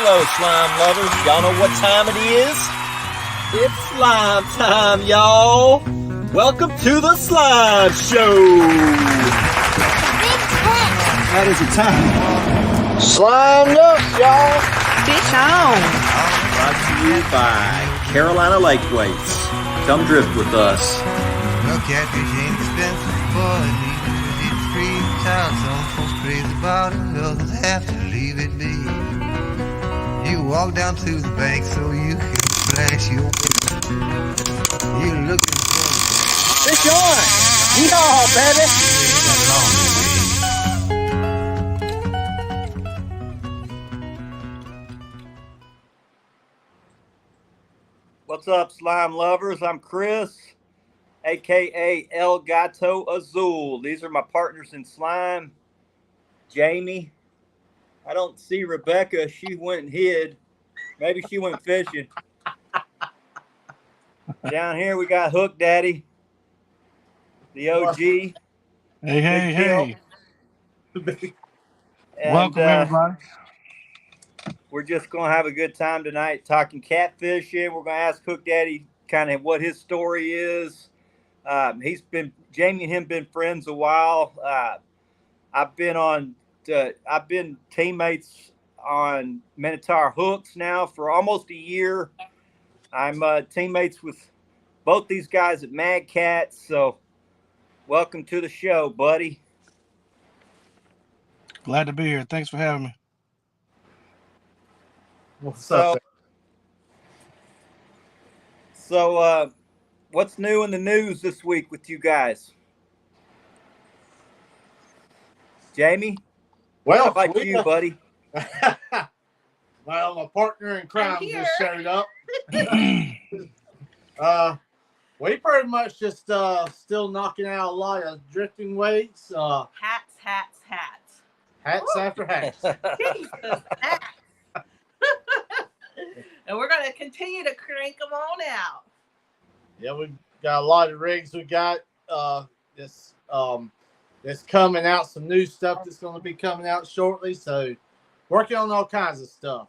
Hello, slime lovers. Y'all know what time it is? It's slime time, y'all. Welcome to the Slime Show. That is a time. Slimed up, y'all. Fish on. Brought to you by Carolina Lake Weights. Come drift with us. Well, catfish ain't expensive, but it's free. Child, some folks crazy about it, others have to leave it be. You walk down to the bank so you can flash your you looking for Fish on. Yeehaw, baby. What's up, slime lovers? I'm Chris, aka El Gato Azul. These are my partners in slime. Jamie. I don't see Rebecca. She went and hid. Maybe she went fishing. Down here we got Hook Daddy, the OG. Hey. And, welcome, everybody. We're just going to have a good time tonight talking catfishing. We're going to ask Hook Daddy kind of what his story is. Jamie and him been friends a while. I've been teammates on Minotaur Hooks now for almost a year. I'm teammates with both these guys at Mad Cats. So welcome to the show, buddy. Glad to be here. Thanks for having me. What's up? So what's new in the news this week with you guys? Jamie? Well, how about you, buddy? Well, my partner in crime just showed up. We pretty much just still knocking out a lot of drifting weights. Hats. Hats after hats. Jesus, hats. And we're going to continue to crank them on out. Yeah, we've got a lot of rigs. We got this coming out, some new stuff that's going to be coming out shortly. So working on all kinds of stuff.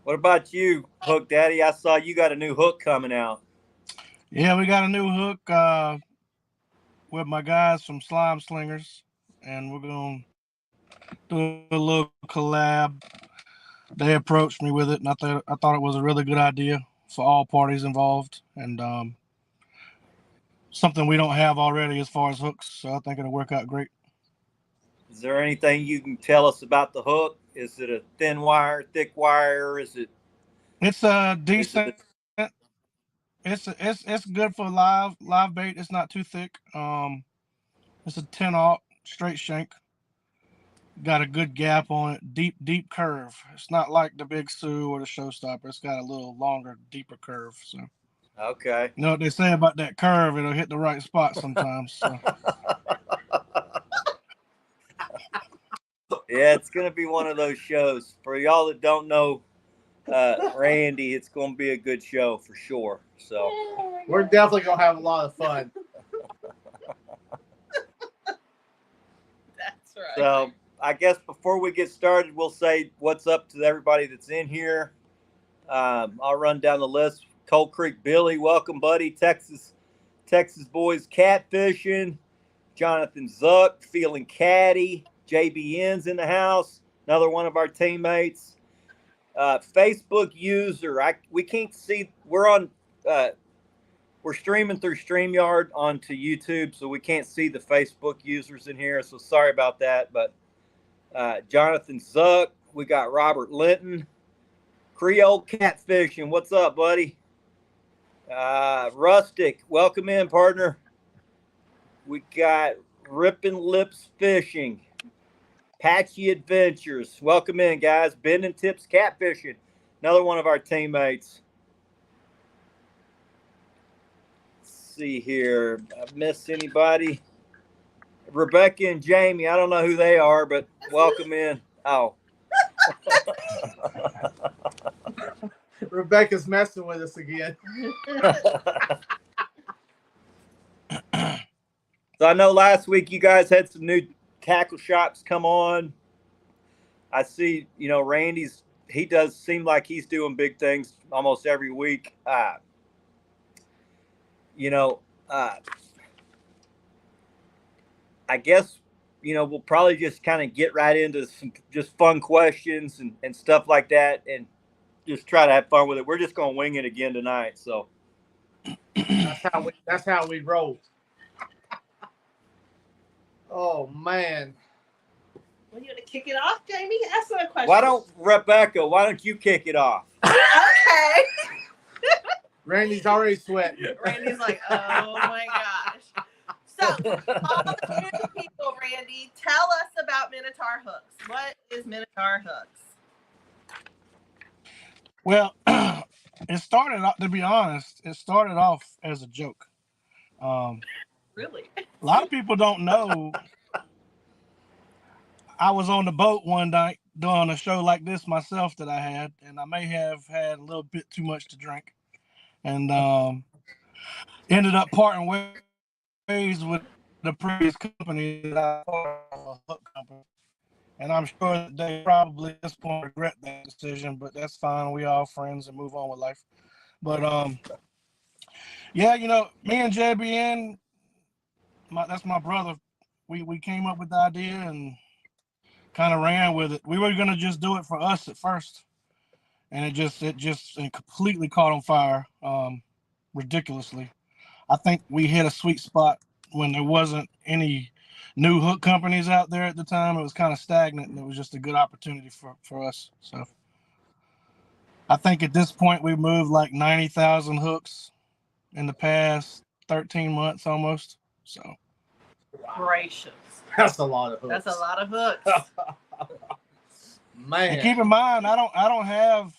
What about you, Hook Daddy? I saw you got a new hook coming out. Yeah, we got a new hook with my guys from Slime Slingers, and we're going to do a little collab. They approached me with it, and I thought it was a really good idea for all parties involved, and something we don't have already as far as hooks, so I think it'll work out great. Is there anything you can tell us about the hook? Is it a thin wire, thick wire? Is it? It's a decent. It's good for live bait. It's not too thick. It's a 10-aught straight shank. Got a good gap on it. Deep curve. It's not like the Big Sioux or the Showstopper. It's got a little longer, deeper curve. So. Okay. You know what they say about that curve? It'll hit the right spot sometimes. So. Yeah, it's going to be one of those shows. For y'all that don't know Randy, it's going to be a good show for sure. So we're definitely going to have a lot of fun. That's right. So I guess before we get started, we'll say what's up to everybody that's in here. I'll run down the list. Cold Creek Billy, welcome, buddy. Texas boys catfishing. Jonathan Zuck, feeling catty. JBN's in the house, another one of our teammates. Facebook user, we can't see. We're streaming through StreamYard onto YouTube, so we can't see the Facebook users in here. So sorry about that. But Jonathan Zuck, we got Robert Linton, Creole Catfishing. What's up, buddy? Rustic, welcome in, partner. We got Rippin' Lips Fishing. Patchy Adventures. Welcome in, guys. Ben and Tips Catfishing. Another one of our teammates. Let's see here. I've missed anybody. Rebecca and Jamie. I don't know who they are, but welcome in. Oh. Rebecca's messing with us again. So I know last week you guys had some new tackle shops come on. I see, Randy's he does seem like he's doing big things almost every week. You know, I guess, you know, we'll probably just kind of get right into some just fun questions and stuff like that, and just try to have fun with it. We're just going to wing it again tonight. So That's how we roll. Oh man. Well, you want to kick it off, Jamie? Ask her a question. why don't you kick it off? Okay. Randy's already sweating. Randy's like, oh my gosh. So, all the new people, Randy, tell us about Minotaur hooks. What is Minotaur hooks? Well, it started off, to be honest, it started off as a joke. Really? A lot of people don't know. I was on the boat one night doing a show like this myself that I had, and I may have had a little bit too much to drink, and ended up parting ways with the previous company that I part of, a hook company. And I'm sure that they probably at this point regret that decision, but that's fine. We all friends and move on with life. But yeah, you know, me and JBN, that's my brother. We came up with the idea and kind of ran with it. We were gonna just do it for us at first, and it completely caught on fire, ridiculously. I think we hit a sweet spot when there wasn't any new hook companies out there at the time. It was kind of stagnant, and it was just a good opportunity for us. So I think at this point we moved like 90,000 hooks in the past 13 months almost. So Gracious. That's a lot of hooks. That's a lot of hooks. Man. and keep in mind, I don't have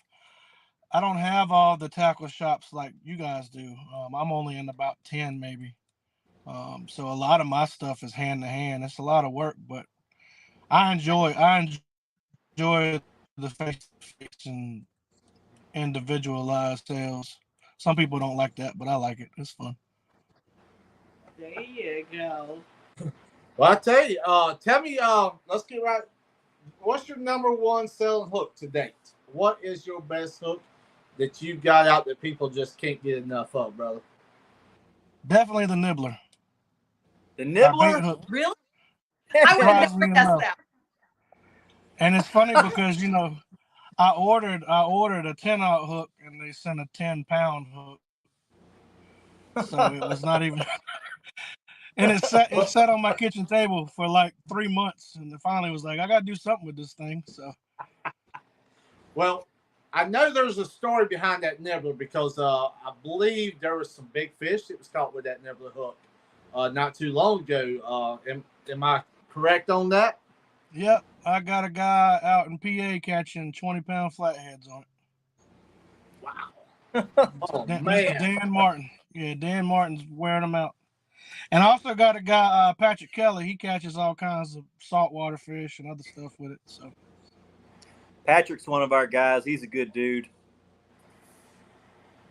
all the tackle shops like you guys do. I'm only in about 10 maybe. So a lot of my stuff is hand to hand. It's a lot of work, but I enjoy the face-to-face and individualized sales. Some people don't like that, but I like it. It's fun. There you go. Well, I tell you, tell me, let's get right. What's your number one selling hook to date? What is your best hook that you got out that people just can't get enough of, brother? Definitely the nibbler. The Our bait nibbler? hook. Really? I would have Surprisingly never guessed enough. that. And it's funny because, you know, I ordered a 10-aught hook and they sent a 10-pound hook. So it was not even and it sat on my kitchen table for like 3 months, and it finally was like, I gotta do something with this thing. So Well, I know there's a story behind that nibbler because I believe there was some big fish that was caught with that nibbler hook not too long ago. Am I correct on that? yep, I got a guy out in PA catching 20-pound flatheads on it. Wow. Oh, Mr. man. Dan Martin. Yeah, Dan Martin's wearing them out. And I also got a guy, Patrick Kelly. He catches all kinds of saltwater fish and other stuff with it. So Patrick's one of our guys. He's a good dude.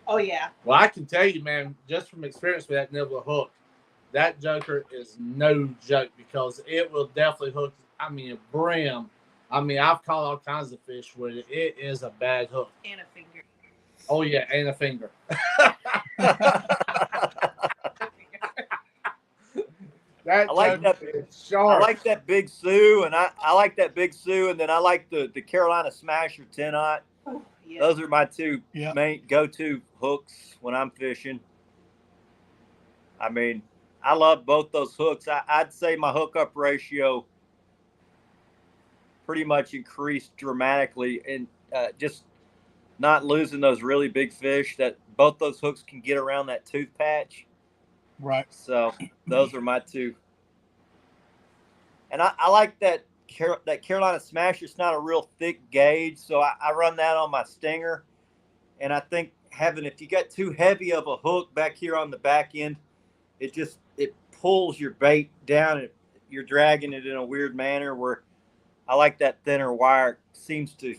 Oh, yeah. Well, I can tell you, man, just from experience with that nibbler hook, that joker is no joke because it will definitely hook. I mean, a brim. I mean, I've caught all kinds of fish with it. It is a bad hook. And a finger. Oh, yeah, and a finger. That I like that. is sharp. I like that Big Sue, and I like that Big Sue, and then I like the Carolina Smasher 10-aught. Yeah. Those are my two yeah, main go-to hooks when I'm fishing. I mean, I love both those hooks. I'd say my hookup ratio pretty much increased dramatically, and just not losing those really big fish that both those hooks can get around that tooth patch. right. So those are my two. And I like that Carolina Smasher. It's not a real thick gauge, so I run that on my stinger. And I think if you got too heavy of a hook back here on the back end, it pulls your bait down. You're dragging it in a weird manner where I like that thinner wire. It seems to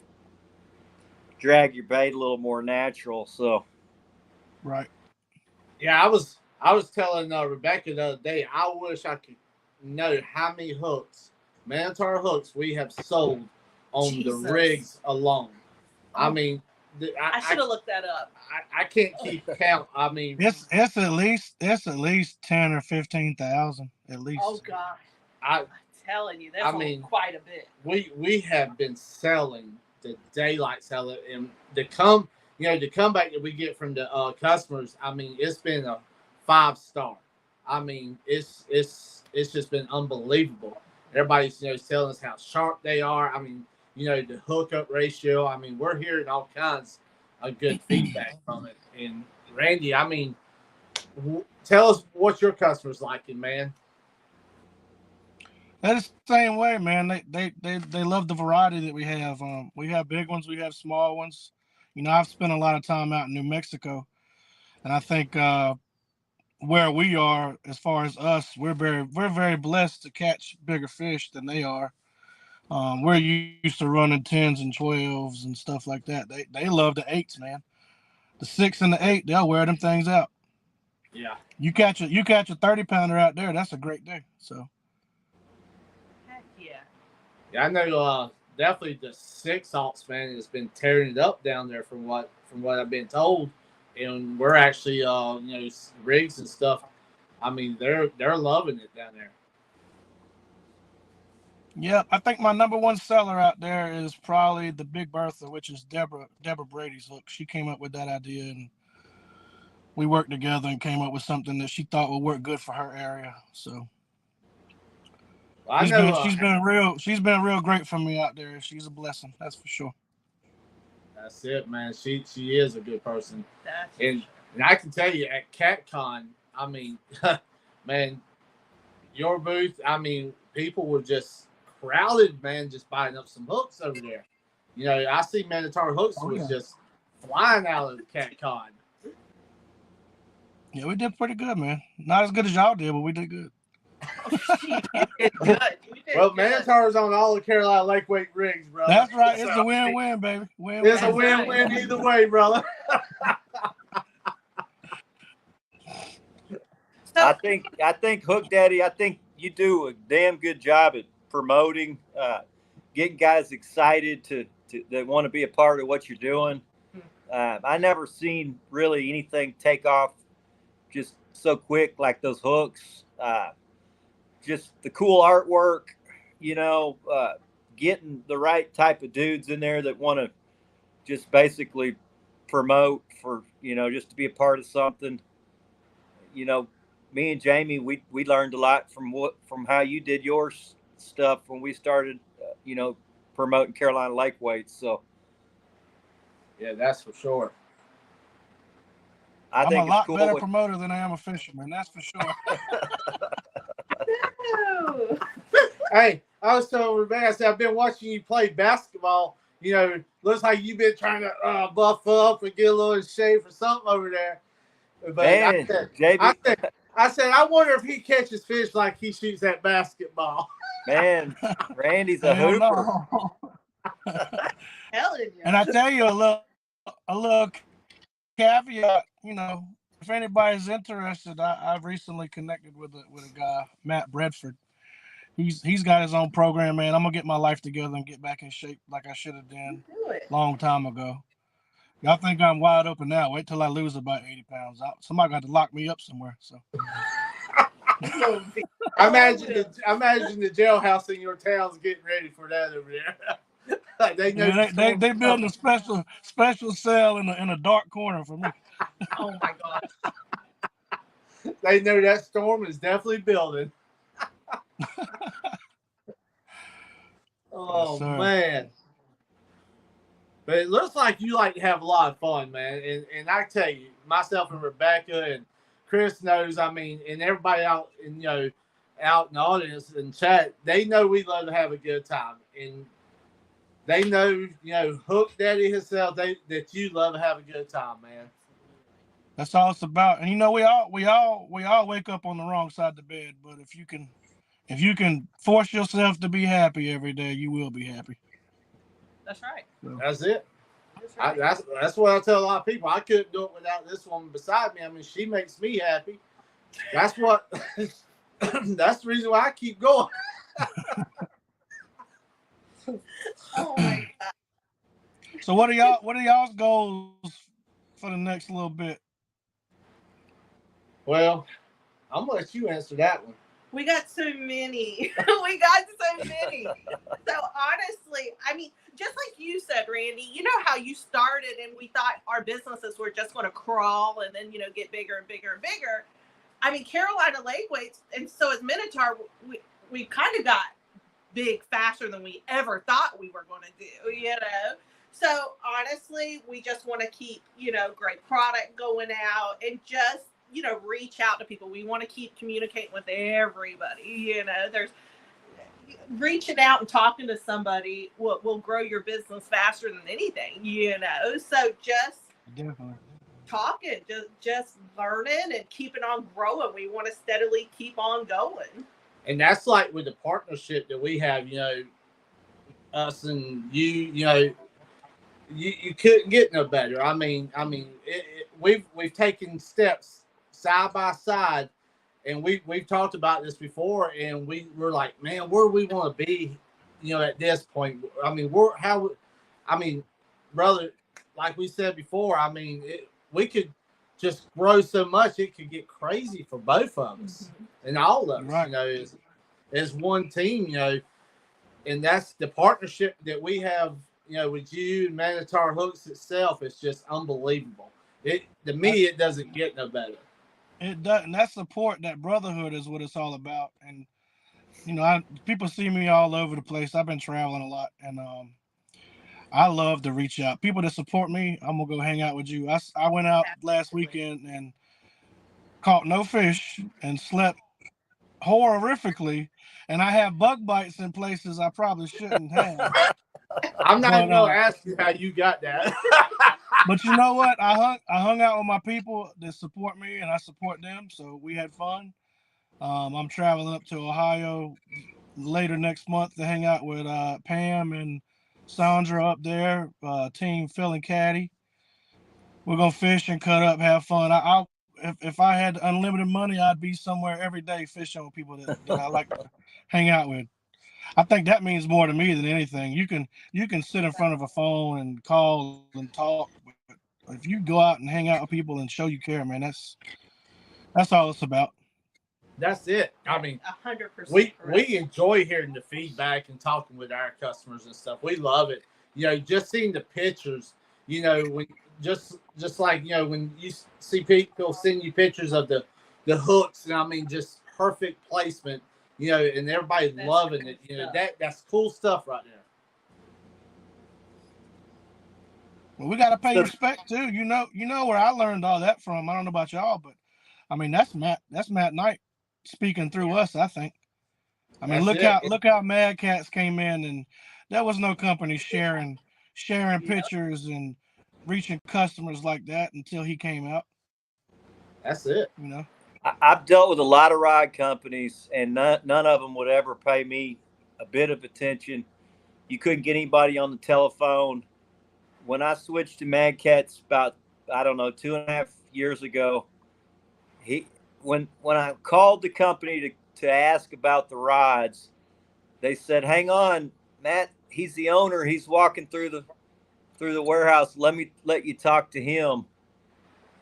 drag your bait a little more natural. So Right. Yeah, I was telling Rebecca the other day, I wish I could know how many hooks, Minotaur hooks, we have sold on Jesus. the rigs alone. I mean, I should have looked that up. I can't keep count. I mean, It's at least 10 or 15,000 at least. Oh gosh, I I'm telling you, that's I mean, quite a bit. we have been selling the daylight seller, and the comeback that we get from the customers. I mean, it's been a 5-star. I mean, it's just been unbelievable. Everybody's telling us how sharp they are. I mean, the hookup ratio. I mean, we're hearing all kinds of good feedback from it. And Randy, I mean, tell us what your customers liking, man. That's the same way, man. They love the variety that we have. We have big ones, we have small ones. I've spent a lot of time out in New Mexico, and I think where we are, as far as us, we're very blessed to catch bigger fish than they are. We're used to running 10s and 12s and stuff like that. They love the 8s, man. The 6 and the 8, they'll wear them things out. Yeah. You catch a 30-pounder out there, that's a great day. So. Heck yeah. Yeah, I know. Definitely the 6-aughts, man, has been tearing it up down there from what I've been told, and we're actually rigs and stuff. I mean, they're loving it down there. Yeah, I think my number one seller out there is probably the Big Bertha, which is Deborah Brady's hook. She came up with that idea, and we worked together and came up with something that she thought would work good for her area. So Well, I know she's been real great for me out there. She's a blessing, that's for sure. That's it, man. She is a good person, That's and I can tell you at CatCon, I mean, man, your booth. I mean, people were just crowded, man, just buying up some hooks over there. I see Minotaur Hooks was just flying out of the CatCon. Yeah, we did pretty good, man. Not as good as y'all did, but we did good. You did good. Well, Minotaur's on all the Carolina Lake Weight rigs, bro. That's right. It's a win-win, baby. It's a win-win either way, brother. I think Hook Daddy, I think you do a damn good job at promoting, getting guys excited to that want to be a part of what you're doing. I never seen really anything take off just so quick like those hooks. Just the cool artwork, getting the right type of dudes in there that want to just basically promote for, just to be a part of something. Me and Jamie, we learned a lot from how you did your stuff when we started, promoting Carolina Lake Weights. So, yeah, that's for sure. I'm a lot better promoter than I am a fisherman. That's for sure. Hey, I was telling Rebecca, I said, I've been watching you play basketball. Looks like you've been trying to buff up and get a little in shape or something over there. But man, I said, I wonder if he catches fish like he shoots at basketball. Man, Randy's a hooper. And I tell you a little caveat, if anybody's interested, I've recently connected with a guy, Matt Bradford. He's got his own program, man. I'm gonna get my life together and get back in shape like I should have done a long time ago. Y'all think I'm wide open now? Wait till I lose about 80 pounds. Somebody got to lock me up somewhere. So I imagine the jailhouse in your town's getting ready for that over there. They building a special cell in a dark corner for me. Oh my gosh. They know that storm is definitely building. Oh, yes, man. But it looks like you like to have a lot of fun, man. And I tell you, myself and Rebecca and Chris knows, I mean, and everybody out in the audience and chat, they know we love to have a good time. And they know, Hook Daddy himself, that you love to have a good time, man. That's all it's about. And we all wake up on the wrong side of the bed, but if you can force yourself to be happy every day, you will be happy. That's right. So. That's it. That's right. That's what I tell a lot of people. I couldn't do it without this woman beside me. I mean, she makes me happy. That's the reason why I keep going. Oh my God. So what are y'all's goals for the next little bit? Well, I'm gonna let you answer that one. We got so many. We got so many. So honestly, I mean, just like you said, Randy, you know how you started and we thought our businesses were just going to crawl and then, get bigger and bigger and bigger. I mean, Carolina Lake Weights, and so as Minotaur, we kind of got big faster than we ever thought we were going to do, So honestly, we just want to keep, great product going out and just, reach out to people. We want to keep communicating with everybody. There's reaching out and talking to somebody will grow your business faster than anything, So just Definitely. talking, just learning and keeping on growing. We want to steadily keep on going. And that's like with the partnership that we have, us and you, you couldn't get no better. I mean, we've taken steps side by side, and we've talked about this before, and we're like, man, where do we want to be, at this point? I mean, brother, like we said before, I mean, we could just grow so much it could get crazy for both of us and all of us, Right. As one team, and that's the partnership that we have, with you and Minotaur Hooks itself. It's just unbelievable. To me, it doesn't get no better. It does, and that support, that brotherhood is what it's all about. And people see me all over the place. I've been traveling a lot, and I love to reach out. People that support me, I'm gonna go hang out with you. I went out last weekend and caught no fish and slept horrifically, and I have bug bites in places I probably shouldn't have. I'm not even gonna ask you how you got that. But you know what? I hung out with my people that support me, and I support them. So we had fun. I'm traveling up to Ohio later next month to hang out with Pam and Sandra up there, team Phil and Caddy. We're gonna fish and cut up, have fun. If I had unlimited money, I'd be somewhere every day fishing with people that I like to hang out with. I think that means more to me than anything. You can sit in front of a phone and call and talk, but if you go out and hang out with people and show you care, man, that's all it's about. That's it. I mean, 100%. We enjoy hearing the feedback and talking with our customers and stuff. We love it. Just seeing the pictures. When just like when you see people send you pictures of the hooks, and I mean just perfect placement. And everybody loving it. That's cool stuff right there. Well, we got to pay respect too. You know where I learned all that from. I don't know about y'all, but I mean that's Matt Knight speaking through us. I think. I mean, look how Mad Cats came in, and there was no company sharing pictures and reaching customers like that until he came out. That's it. I've dealt with a lot of ride companies, and none of them would ever pay me a bit of attention. You couldn't get anybody on the telephone. When I switched to Mad Cats about, I don't know, 2.5 years ago, when I called the company to ask about the rides, they said, "Hang on, Matt. He's the owner. He's walking through the warehouse. Let you talk to him."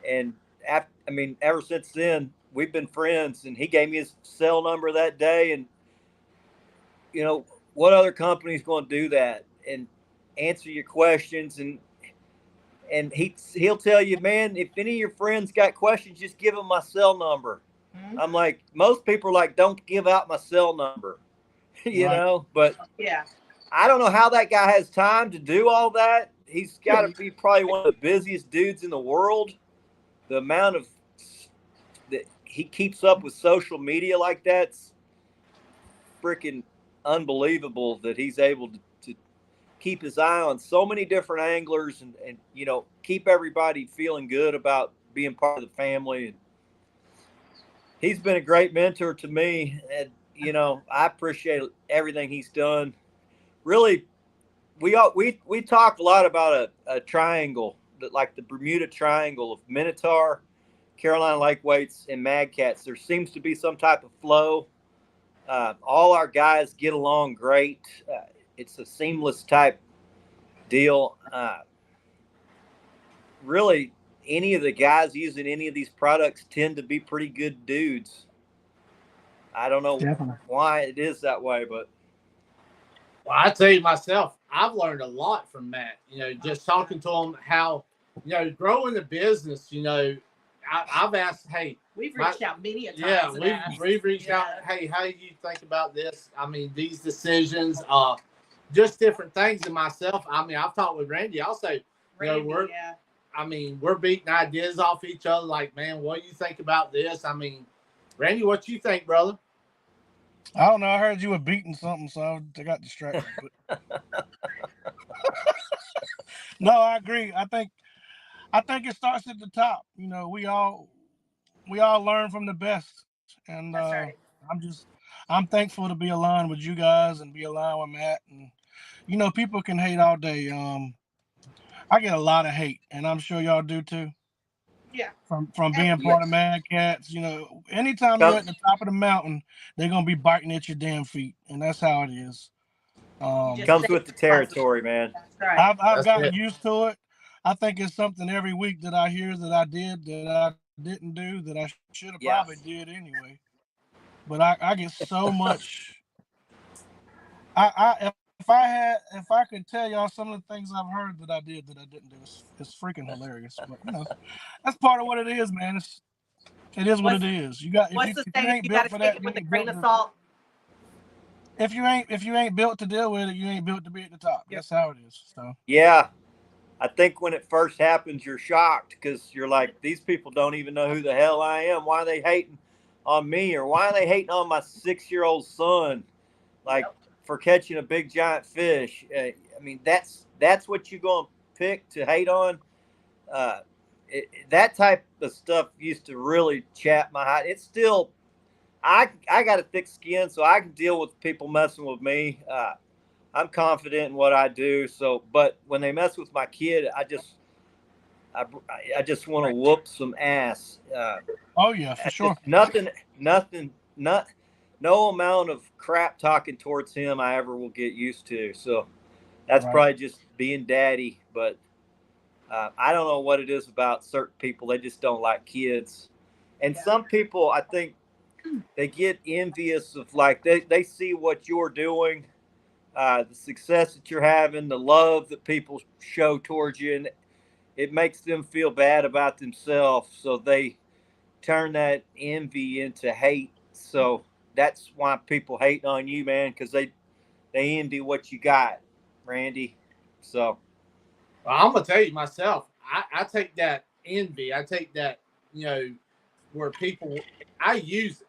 And ever since then, we've been friends, and he gave me his cell number that day. And what other company's going to do that and answer your questions? And he'll tell you, man, if any of your friends got questions, just give them my cell number. Mm-hmm. I'm like, most people are like, don't give out my cell number, but yeah, I don't know how that guy has time to do all that. He's got to be probably one of the busiest dudes in the world. The amount of that he keeps up with social media like that's freaking unbelievable, that he's able to keep his eye on so many different anglers and keep everybody feeling good about being part of the family. And he's been a great mentor to me, and I appreciate everything he's done. Really, we talk a lot about a triangle, like the Bermuda Triangle of Minotaur, Carolina Lake Weights, and Mad Cats. There seems to be some type of flow. All our guys get along great. It's a seamless type deal. Really, any of the guys using any of these products tend to be pretty good dudes. I don't know Definitely. why it is that way, but Well, I tell you myself, I've learned a lot from Matt. You know, just talking to him how, you know, growing the business. You know, I've asked, hey, We've reached out many a times. yeah, and we've asked. reached out. Yeah. Hey, how do you think about this? I mean, these decisions, just different things. And myself, I mean, I've talked with Randy. I'll say, Randy, we're- yeah. I mean, we're beating ideas off each other. Like, man, what do you think about this? I mean, Randy, what you think, brother? I don't know. I heard you were beating something, so I got distracted. But no, I agree. I think it starts at the top. You know, we all learn from the best, and That's right. I'm thankful to be aligned with you guys and be aligned with Matt. And you know, people can hate all day. I get a lot of hate, and I'm sure y'all do too. Yeah. From being part of Mad Cats. You know, anytime you're at the top of the mountain, they're gonna be biting at your damn feet, and that's how it is. Just comes stay with the territory, man. That's right. I've That's gotten it. used to it. I think it's something every week that I hear that I did that I didn't do that I should have Yeah. probably did anyway. But I get so much. If I could tell y'all some of the things I've heard that I did that I didn't do, it's freaking hilarious. But you know, that's part of what it is, man. It is what it is. You got What's the if you saying? ain't You built got to for take that, it you with a ain't grain built of to. salt. If you ain't built to deal with it, you ain't built to be at the top. Yep. That's how it is. So Yeah. I think when it first happens, you're shocked because you're like, these people don't even know who the hell I am. Why are they hating on me? Or why are they hating on my 6-year-old son? Like, for catching a big giant fish. I mean, that's what you're going to pick to hate on. That type of stuff used to really chap my hide. It's still, I got a thick skin, so I can deal with people messing with me. I'm confident in what I do. So, but when they mess with my kid, I just want to whoop some ass. oh yeah, for sure. Nothing, no amount of crap talking towards him I ever will get used to. So that's Right. probably just being daddy. But I don't know what it is about certain people. They just don't like kids. And some people, I think, they get envious of, like, they see what you're doing. The success that you're having, the love that people show towards you, and it makes them feel bad about themselves. So they turn that envy into hate. So that's why people hate on you, man, because they envy what you got, Randy. So Well, I'm gonna tell you myself. I take that envy. I take that, you know, where people. I use it.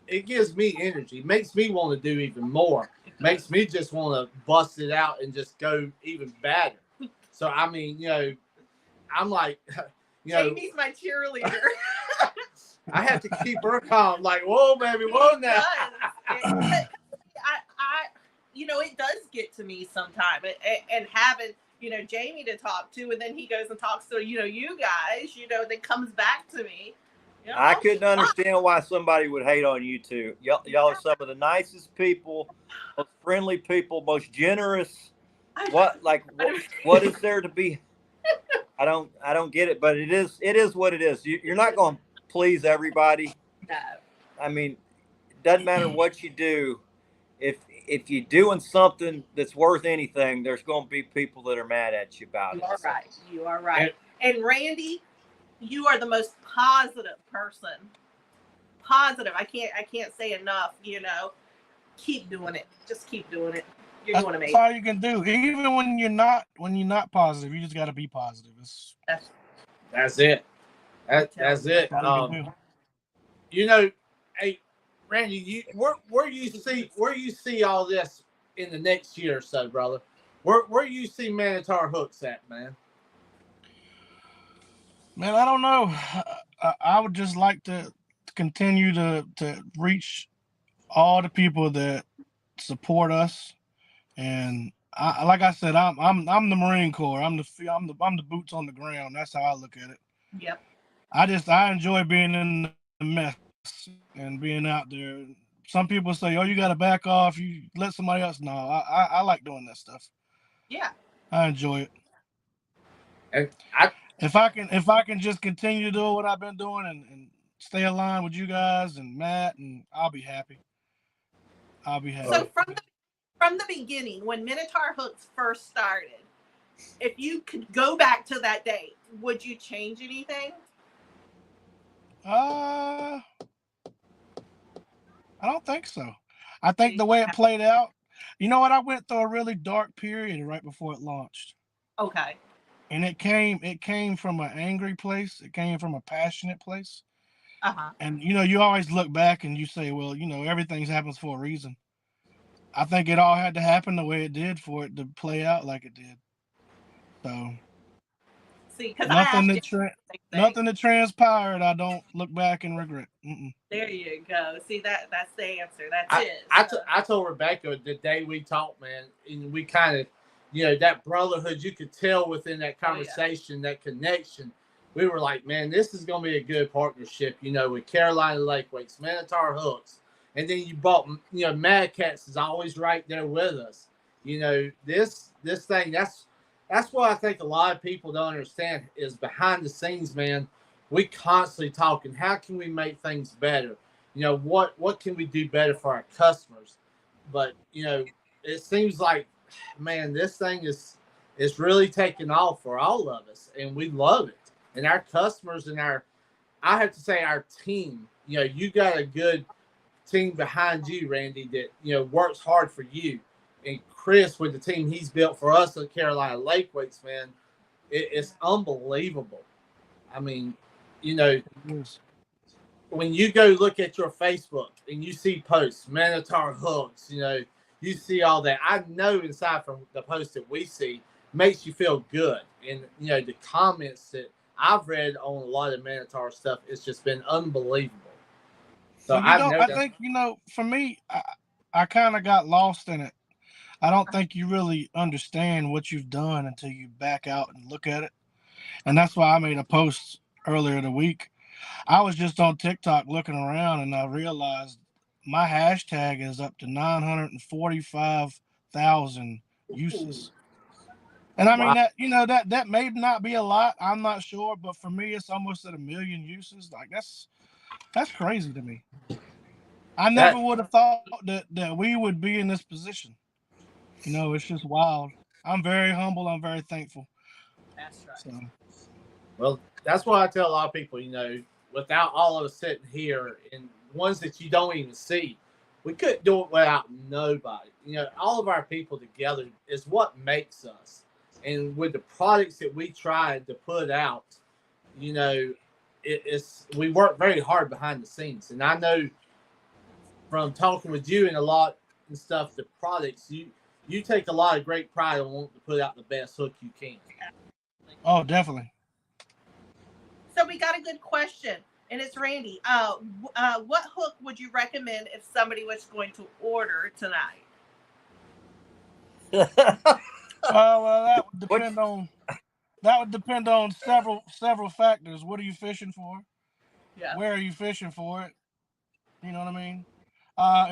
It gives me energy. Makes me want to do even more. Makes me just want to bust it out and just go even better. So I mean, you know, I'm like, you know, Jamie's my cheerleader. I have to keep her calm. Like, whoa, baby, whoa now. You know, it does get to me sometimes, and having, you know, Jamie to talk to, and then he goes and talks to, you know, you guys, you know, then comes back to me. You know, I couldn't understand why somebody would hate on you two. Y'all are some of the nicest people, most friendly people, most generous. What is there to be? I don't get it, but it is what it is. You're not going to please everybody. No. I mean, it doesn't matter what you do. If you're doing something that's worth anything, there's going to be people that are mad at you about it. You are right. You are right. And Randy, you are the most positive person. Positive. I can't say enough. You know, keep doing it. Just keep doing it. You're doing amazing. That's all you can do. Even when you're not positive, you just got to be positive. That's it. That's it. That's all you can do. You know, hey, Randy, where you see all this in the next year or so, brother? Where you see Manitar Hooks at, man? Man, I don't know. I would just like to continue to reach all the people that support us, and like I said, I'm the Marine Corps. I'm the boots on the ground. That's how I look at it. Yep. I enjoy being in the mess and being out there. Some people say, "Oh, you got to back off. You let somebody else." No, I like doing that stuff. Yeah. I enjoy it. And If I can just continue doing what I've been doing and stay aligned with you guys and Matt, and I'll be happy. I'll be happy. So from the beginning, when Minotaur Hooks first started, if you could go back to that date, would you change anything? I don't think so. I think the way it played out, you know what? I went through a really dark period right before it launched. Okay. And it came from an angry place. It came from a passionate place. Uh-huh. And you always look back and you say, well, everything happens for a reason. I think it all had to happen the way it did for it to play out like it did. So See, because I asked nothing that transpired, I don't look back and regret. Mm-mm. There you go. See, that's the answer. That's it. I told Rebecca the day we talked, man, and we kind of, that brotherhood, you could tell within that conversation, that connection. We were like, man, this is going to be a good partnership, with Carolina Lake Weights, Minotaur Hooks. And then you brought, Mad Cats is always right there with us. This thing, that's what I think a lot of people don't understand is behind the scenes, man. We constantly talking. How can we make things better? What can we do better for our customers? But it seems like, man, this thing is really taking off for all of us, and we love it. And our customers and I have to say our team. You got a good team behind you, Randy, that works hard for you. And Chris, with the team he's built for us at Carolina Lake Weights, man, it's unbelievable. I mean, when you go look at your Facebook and you see posts, Minotaur Hooks, you see all that. I know inside from the posts that we see makes you feel good. And, the comments that I've read on a lot of Minotaur stuff, it's just been unbelievable. So I think, for me, I kind of got lost in it. I don't think you really understand what you've done until you back out and look at it. And that's why I made a post earlier the week. I was just on TikTok looking around and I realized my hashtag is up to 945,000 uses. And I mean that may not be a lot. I'm not sure, but for me, it's almost at 1 million uses. Like that's crazy to me. I never would have thought that we would be in this position. It's just wild. I'm very humble. I'm very thankful. That's right. So. Well, that's what I tell a lot of people, without all of us sitting here and ones that you don't even see, we couldn't do it without nobody. All of our people together is what makes us. And with the products that we tried to put out, we work very hard behind the scenes. And I know from talking with you and a lot and stuff, the products, you take a lot of great pride in wanting to put out the best hook you can. Oh, definitely. So we got a good question, and it's Randy. What hook would you recommend if somebody was going to order tonight? Well, that would depend on several factors. What are you fishing for? Yeah. Where are you fishing for it? You know what I mean?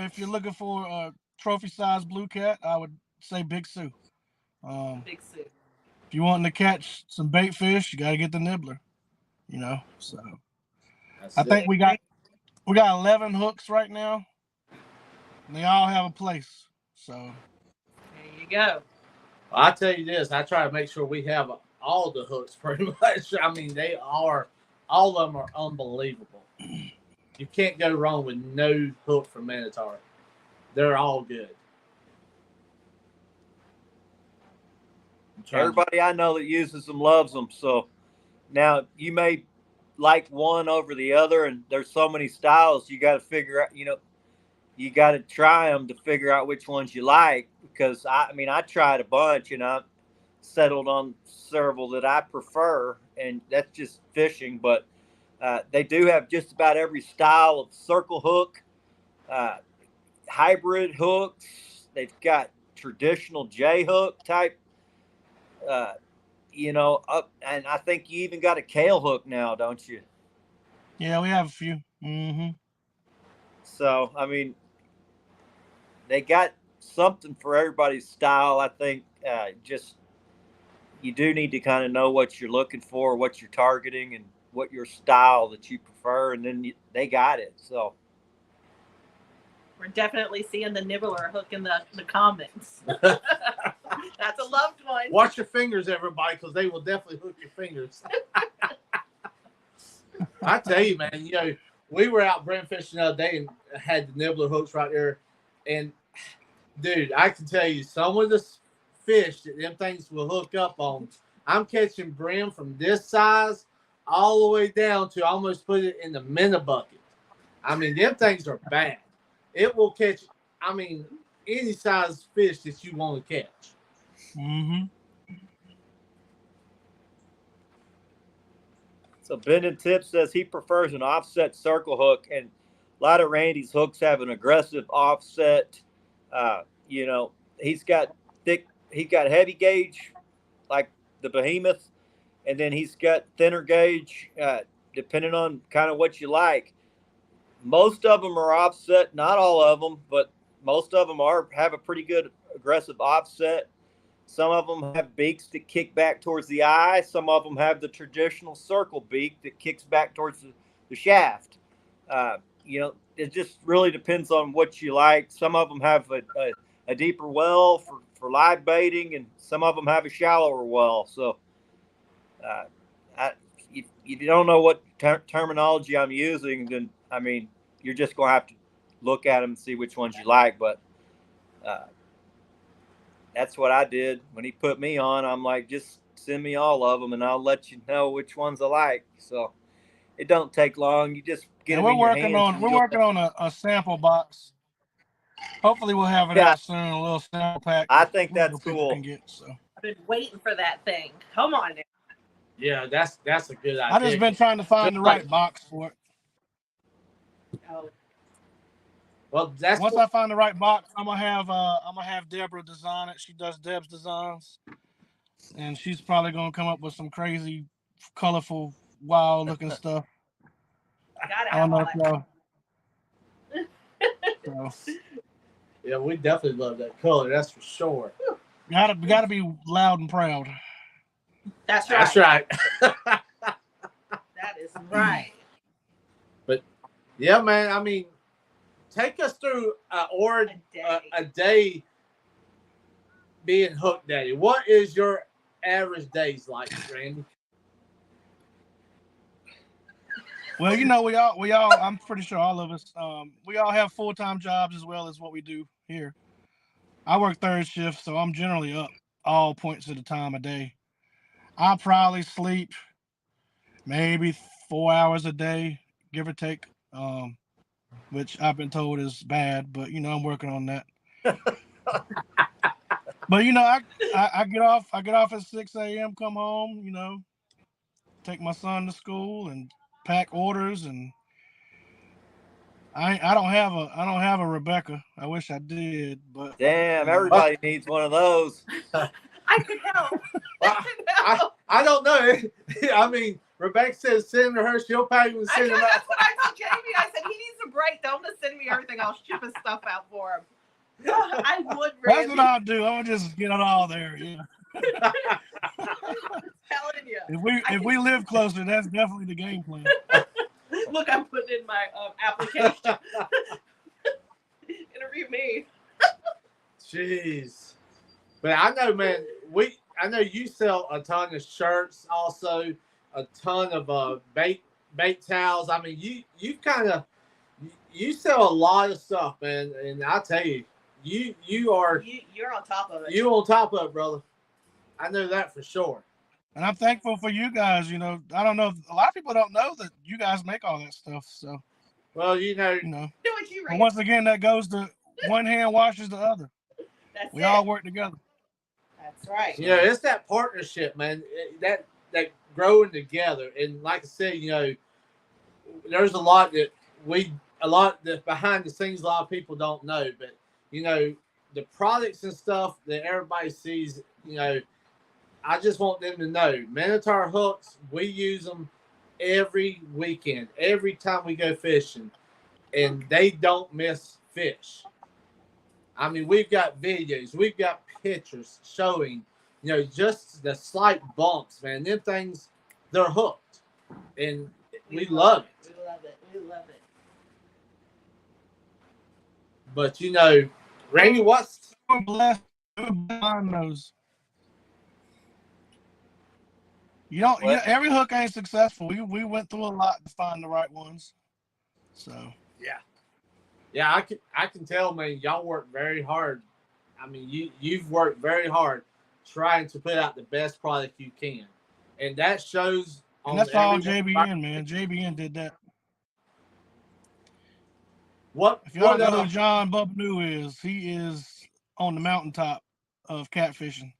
If you're looking for a trophy-sized blue cat, I would say Big Sue. Big Sue. If you want to catch some bait fish, you got to get the nibbler. So I think we got 11 hooks right now, and they all have a place. So there you go. Well, I tell you this, I try to make sure we have all the hooks pretty much. I mean, all of them are unbelievable. You can't go wrong with no hook from Minotaur. They're all good. Everybody I know that uses them loves them. So now you may like one over the other, and there's so many styles you got to figure out. You got to try them to figure out which ones you like. Because I tried a bunch, and I settled on several that I prefer, and that's just fishing. But they do have just about every style of circle hook, hybrid hooks. They've got traditional J hook type. And I think you even got a Kale hook now, don't you? Yeah, we have a few. Mm-hmm. So, they got something for everybody's style. I think just you do need to kind of know what you're looking for, what you're targeting, and what your style that you prefer, and then they got it. So we're definitely seeing the nibbler hook in the comments. That's a loved one. Watch your fingers, everybody, because they will definitely hook your fingers. I tell you, man, we were out brand fishing the other day and had the nibbler hooks right there. And, dude, I can tell you, some of the fish that them things will hook up on, I'm catching brim from this size all the way down to almost put it in the minnow bucket. I mean, them things are bad. It will catch, any size fish that you want to catch. Mm-hmm. So Bendon Tip says he prefers an offset circle hook, and a lot of Randy's hooks have an aggressive offset. He's got heavy gauge like the Behemoth, and then he's got thinner gauge, depending on kind of what you like. Most of them are offset, not all of them, but most of them have a pretty good aggressive offset. Some of them have beaks that kick back towards the eye. Some of them have the traditional circle beak that kicks back towards the shaft. It just really depends on what you like. Some of them have a deeper well for live baiting, and some of them have a shallower well. So if you don't know what terminology I'm using, then, you're just going to have to look at them and see which ones you like. But that's what I did when he put me on. I'm like, just send me all of them, and I'll let you know which ones I like. So it don't take long. You just get them in your hands. We're working on a sample box. Hopefully, we'll have it out soon. A little sample pack. I think that's cool. Can get, so. I've been waiting for that thing. Come on now. Yeah, that's a good idea. I just been trying to find the right box for it. Oh. Well, that's once I find the right box, I'm gonna have Deborah design it. She does Deb's designs, and she's probably gonna come up with some crazy, colorful, wild looking stuff. I don't know if y'all. So, yeah, we definitely love that color. That's for sure. Gotta be loud and proud. That's right. That's right. That is right. But yeah, man. Take us through a day being Hook Daddy. What is your average days like, Randy? Well, we all. I'm pretty sure all of us. We all have full-time jobs as well as what we do here. I work third shift, so I'm generally up all points of the time a day. I'll probably sleep maybe 4 hours a day, give or take. Which I've been told is bad, but I'm working on that. But I get off at 6 a.m., come home, take my son to school and pack orders, and I don't have a Rebecca. I wish I did, but damn, everybody needs one of those. I could help. I don't know. Rebecca says send her. She'll pay you and send her out. That's what I told Jamie. I said he needs a break. Don't just send me everything. I'll ship his stuff out for him. I would. That's what I'll do. I'll just get it all there. Yeah. Telling you. If we live closer, that's definitely the game plan. Look, I'm putting in my application. Interview me. Jeez. But I know, man. I know you sell a ton of shirts, also a ton of bait towels. You sell a lot of stuff, man. And I tell you, you're on top of it. You on top of it, brother. I know that for sure. And I'm thankful for you guys. I don't know if a lot of people don't know that you guys make all that stuff. So, well, do what you and once again, that goes to one hand washes the other. We all work together. That's right. It's that partnership, man. That growing together. And like I said, there's a lot that behind the scenes a lot of people don't know. But the products and stuff that everybody sees, I just want them to know Minotaur hooks, we use them every weekend, every time we go fishing, and they don't miss fish. We've got videos, we've got pictures showing, just the slight bumps, man. Them things, they're hooked, and we love it. We love it. We love it. But Randy, what's We're blessed. We're behind those. Every hook ain't successful. We went through a lot to find the right ones. So yeah, I can tell, man. Y'all work very hard. I mean, you've worked very hard trying to put out the best product you can, and that shows. And that's all JBN, man. JBN did that. If y'all know who John Bubnoo is, he is on the mountaintop of catfishing.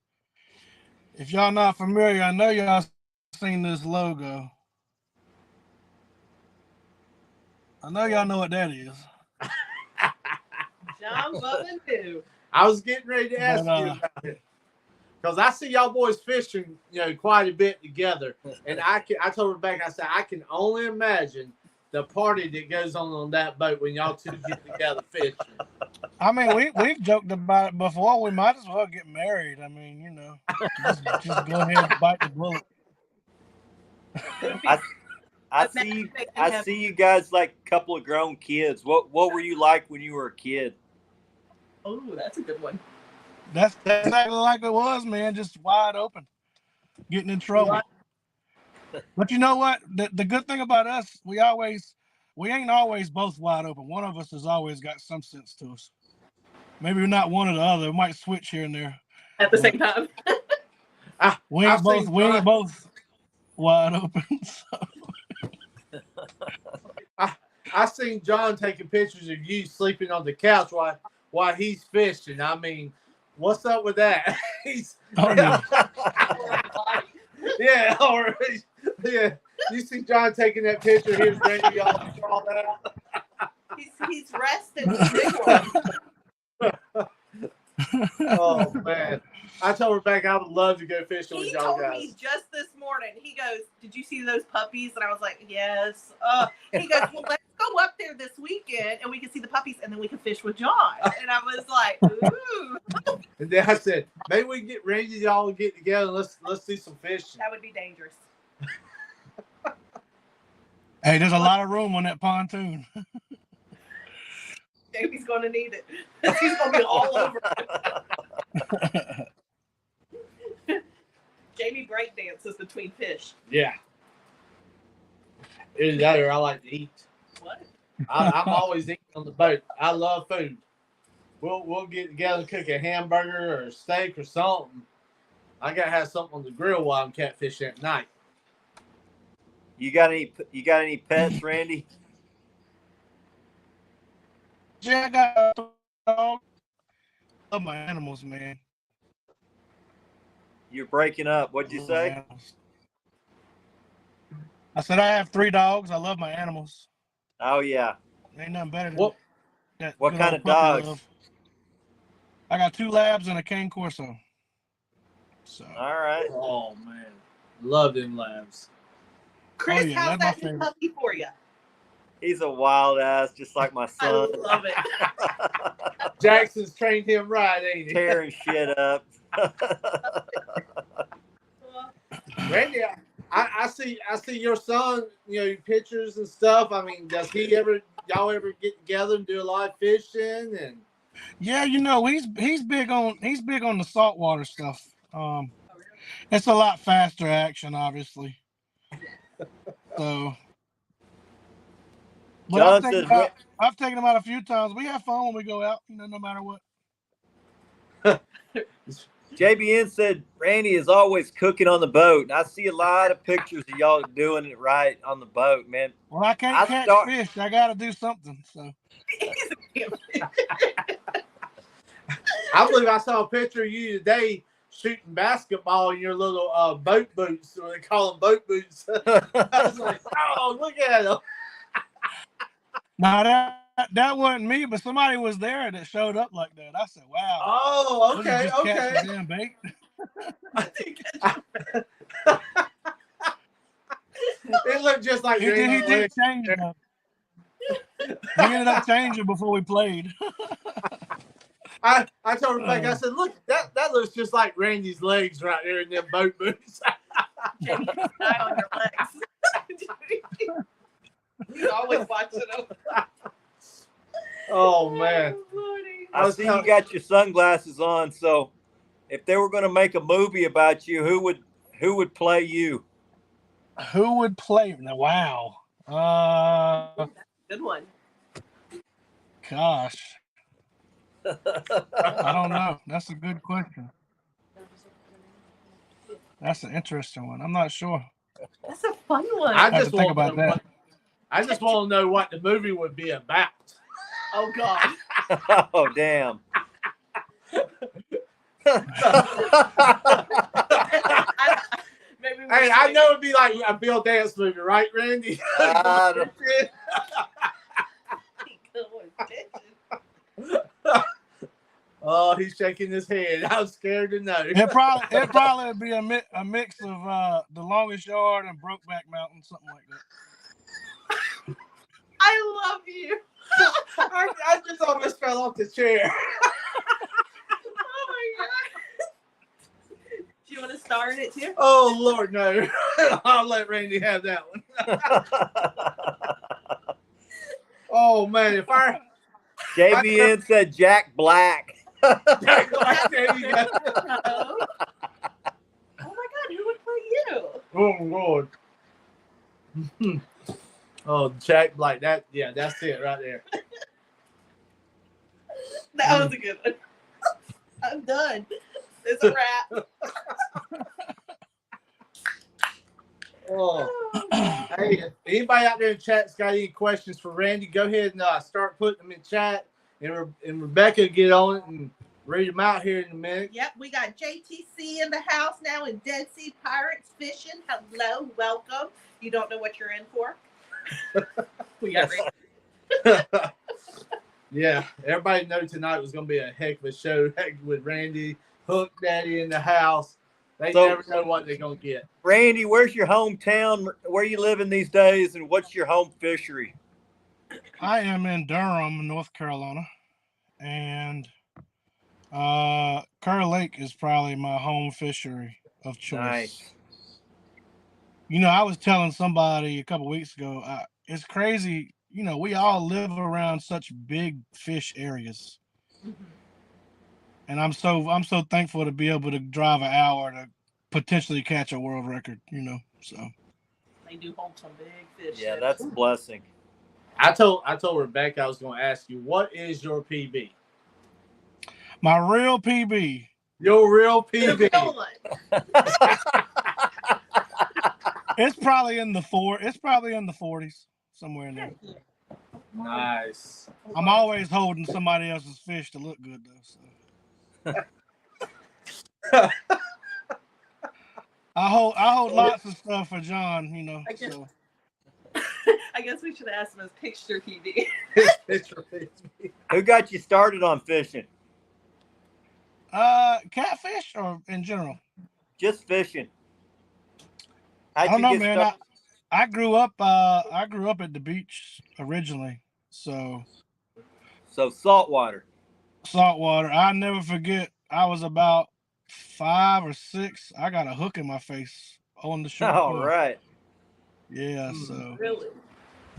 If y'all not familiar, I know y'all seen this logo. I know y'all know what that is. John Bubnoo. I was getting ready to ask you about it because I see y'all boys fishing, quite a bit together, and I told Rebecca, I said I can only imagine the party that goes on that boat when y'all two get together fishing. I mean, we've joked about it before. We might as well get married. I mean, just go ahead and bite the bullet. I see you guys like a couple of grown kids. What were you like when you were a kid? Oh, that's a good one. That's exactly like it was, man. Just wide open, getting in trouble. But you know what? The good thing about us, we ain't always both wide open. One of us has always got some sense to us. Maybe we're not one or the other. We might switch here and there at the same time. we ain't both wide open. So. I seen John taking pictures of you sleeping on the couch while he's fishing. I mean, what's up with that? Yeah, or yeah. You see John taking that picture. Here's Randy all that. He's resting. Oh man, I told Rebecca I would love to go fishing with y'all guys. He told me just this morning. He goes, "Did you see those puppies?" And I was like, "Yes." He goes, "Well, let's go up there this weekend and we can see the puppies and then we can fish with John." And I was like, "Ooh." And then I said, "Maybe we can get Randy, y'all get together. And let's do some fishing." That would be dangerous. Hey, there's a lot of room on that pontoon. Jamie's going to need it. He's going to be all over it. Jamie breakdances between fish. Yeah. Either that or I like to eat. What? I'm always eating on the boat. I love food. We'll get together and cook a hamburger or a steak or something. I gotta have something on the grill while I'm catfishing at night. You got any pets, Randy? Yeah, I got a dog. I love my animals, man. You're breaking up. What'd you say? I said I have 3 dogs. I love my animals. Oh yeah. Ain't nothing better than that. What kind of dogs? Love. I got 2 labs and a cane corso. So. All right. Oh man, love them labs. Chris, how's that new puppy for you? He's a wild ass, just like my son. I love it. Jackson's trained him right, ain't he? Tearing shit up. Randy, I see your son, pictures and stuff. I mean, does y'all ever get together and do a lot of fishing and Yeah, he's big on the saltwater stuff. It's a lot faster action, obviously. So but I've taken him out a few times. We have fun when we go out, no matter what. JBN said Randy is always cooking on the boat. I see a lot of pictures of y'all doing it right on the boat, man. Well, I can't catch fish. I got to do something. So I believe I saw a picture of you today shooting basketball in your little boat boots. They call them boat boots. I was like, oh, look at them. Now that wasn't me, but somebody was there that showed up like that. I said, "Wow." Oh, okay. Damn bait. It looked just like he did change though. He ended up changing before we played. I told Rebecca, I said, look, that looks just like Randy's legs right there in them boat boots. Jamie, keep an eye on your legs. He's always watching them. Oh man. Lordy. I see you got your sunglasses on. So, if they were going to make a movie about you, who would play you? Who would play? Now, wow. Good one. Gosh, I don't know. That's a good question. That's an interesting one. I'm not sure. That's a fun one. I have to just think want to about know that. I just want to know what the movie would be about. Oh God. Oh, damn. Maybe we Hey, should I make- know it'd be like a Bill Dance movie, right, Randy? Oh, he's shaking his head. I'm scared to know. It probably would be a mix of The Longest Yard and Brokeback Mountain, something like that. I love you. I just almost fell off the chair. Oh my God. Do you want to star in it too? Oh Lord, no! I'll let Randy have that one. Oh man, if I JVN said Jack Black. there you go. Oh my God, who would play you? Oh Lord. Oh, Jack Black. That yeah, that's it right there. That was a good one. I'm done. It's a wrap. Oh, hey, anybody out there in chat's got any questions for Randy? Go ahead and start putting them in chat, and Rebecca get on it and read them out here in a minute. Yep, we got JTC in the house now in Dead Sea Pirates Fishing. Hello, welcome. You don't know what you're in for. We got Yeah, everybody know tonight was going to be a heck of a show with Randy, Hook Daddy in the house. They So- never know what they're going to get. Randy, where's your hometown? Where you living these days? And what's your home fishery? I am in Durham, North Carolina, and Kerr Lake is probably my home fishery of choice. Nice. You know, I was telling somebody a couple weeks ago, it's crazy. You know, we all live around such big fish areas, and I'm so thankful to be able to drive an hour to potentially catch a world record. You know, so They do hold some big fish. Yeah, that's a blessing. I told Rebecca I was going to ask you, what is your PB? my real PB. Your real the PB. real one. It's probably in the 40s, somewhere in there. Nice. I'm always holding somebody else's fish to look good though. So. I hold lots of stuff for John, you know. I guess- So. I guess we should ask him his picture PB. It's your PB. Who got you started on fishing? Catfish or in general? Just fishing. I How'd don't you know, get man. started? I grew up at the beach originally, so So saltwater. saltwater. I never forget. I was about 5 or 6. I got a hook in my face on the shore. All right. Yeah, so Really?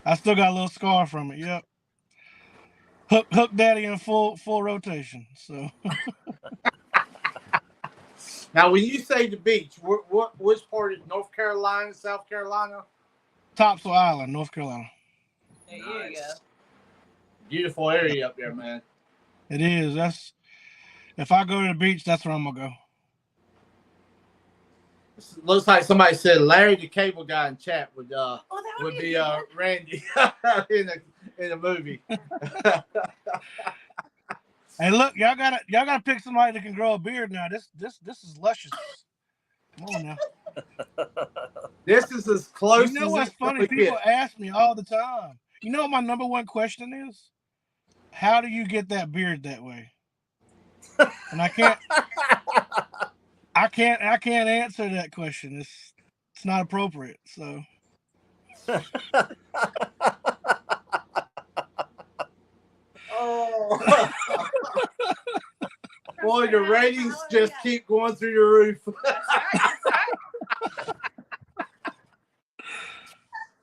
I still got a little scar from it. Yep. Hook daddy in full rotation. So Now, when you say the beach, which part is North Carolina, South Carolina? Topsail Island, North Carolina. There you go. Nice. Beautiful area up there, man. It is. That's if I go to the beach, that's where I'm gonna go. Looks like somebody said Larry the Cable Guy in chat would Oh, that would would be Randy in a movie. Hey, look, y'all gotta pick somebody that can grow a beard now. This is luscious. Come on now. This is as close. You know as what's it's gonna funny? People get. ask me all the time. You know what my number one question is? How do you get that beard that way? And I can't answer that question. It's not appropriate. So Oh. Boy, the ratings just keep going through the roof. That's right. That's right.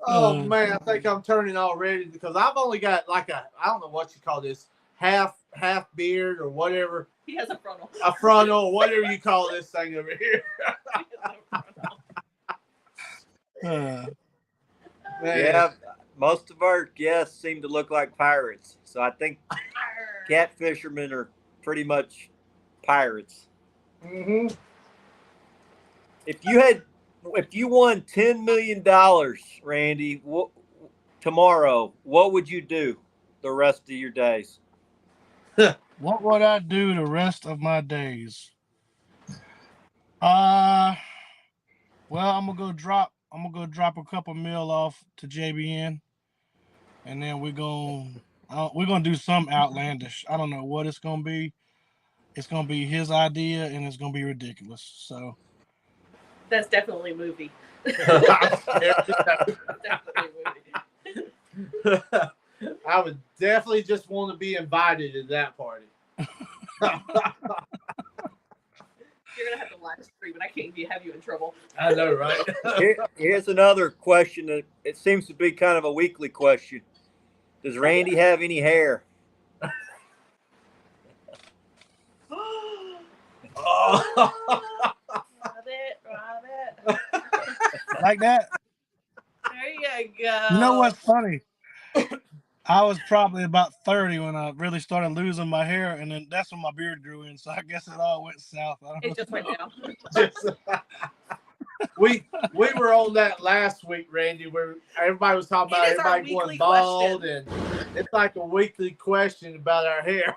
Oh man, I think I'm turning already because I've only got like I don't know what you call this, half beard or whatever, He has a frontal. a frontal, whatever you call this thing over here. Uh, Man. Yeah, most of our guests seem to look like pirates, so I think cat fishermen are pretty much pirates. Mhm. If you won $10 million, Randy, tomorrow, what would you do the rest of your days? what would I do the rest of my days? Well, I'm gonna go drop a couple mil off to JBN, and then we're gonna do some outlandish. I don't know what it's gonna be. It's gonna be his idea, and it's gonna be ridiculous. So That's definitely a movie. I Definitely a movie. would definitely just want to be invited to that party. You're gonna have to live stream, and I can't have you in trouble. I know, right? Here's another question that it seems to be kind of a weekly question. Does Randy have any hair? Oh. Rob it. like that. There you go. You know what's funny? I was probably about 30 when I really started losing my hair, and then that's when my beard grew in. So I guess it all went south. I don't It know. just went down. we were on that last week, Randy, where everybody was talking about It is our everybody going weekly bald, question. and it's like a weekly question about our hair.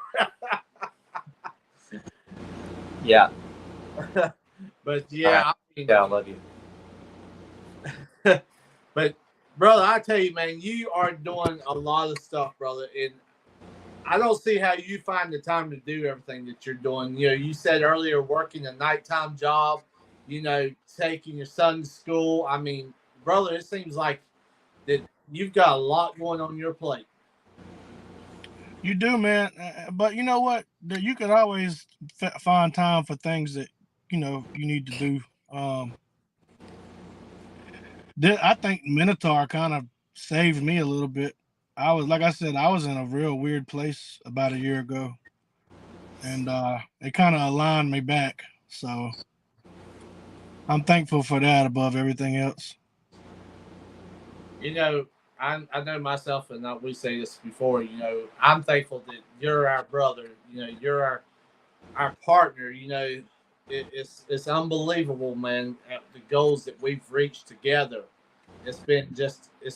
Yeah. But yeah, I mean, Yeah, I love you. but brother, I tell you, man, you are doing a lot of stuff, brother, and I don't see how you find the time to do everything that you're doing. You know, you said earlier working a nighttime job, you know, taking your son to school. I mean, brother, it seems like that you've got a lot going on your plate. You do, man. But you know what? You can always find time for things that you know you need to do. I think Minotaur kind of saved me a little bit. Like I said, I was in a real weird place about a year ago, and it kind of aligned me back. So I'm thankful for that above everything else. You know, I know myself, and we say this before. You know, I'm thankful that you're our brother. You know, you're our partner. You know, it's unbelievable, man. The goals that we've reached together. It's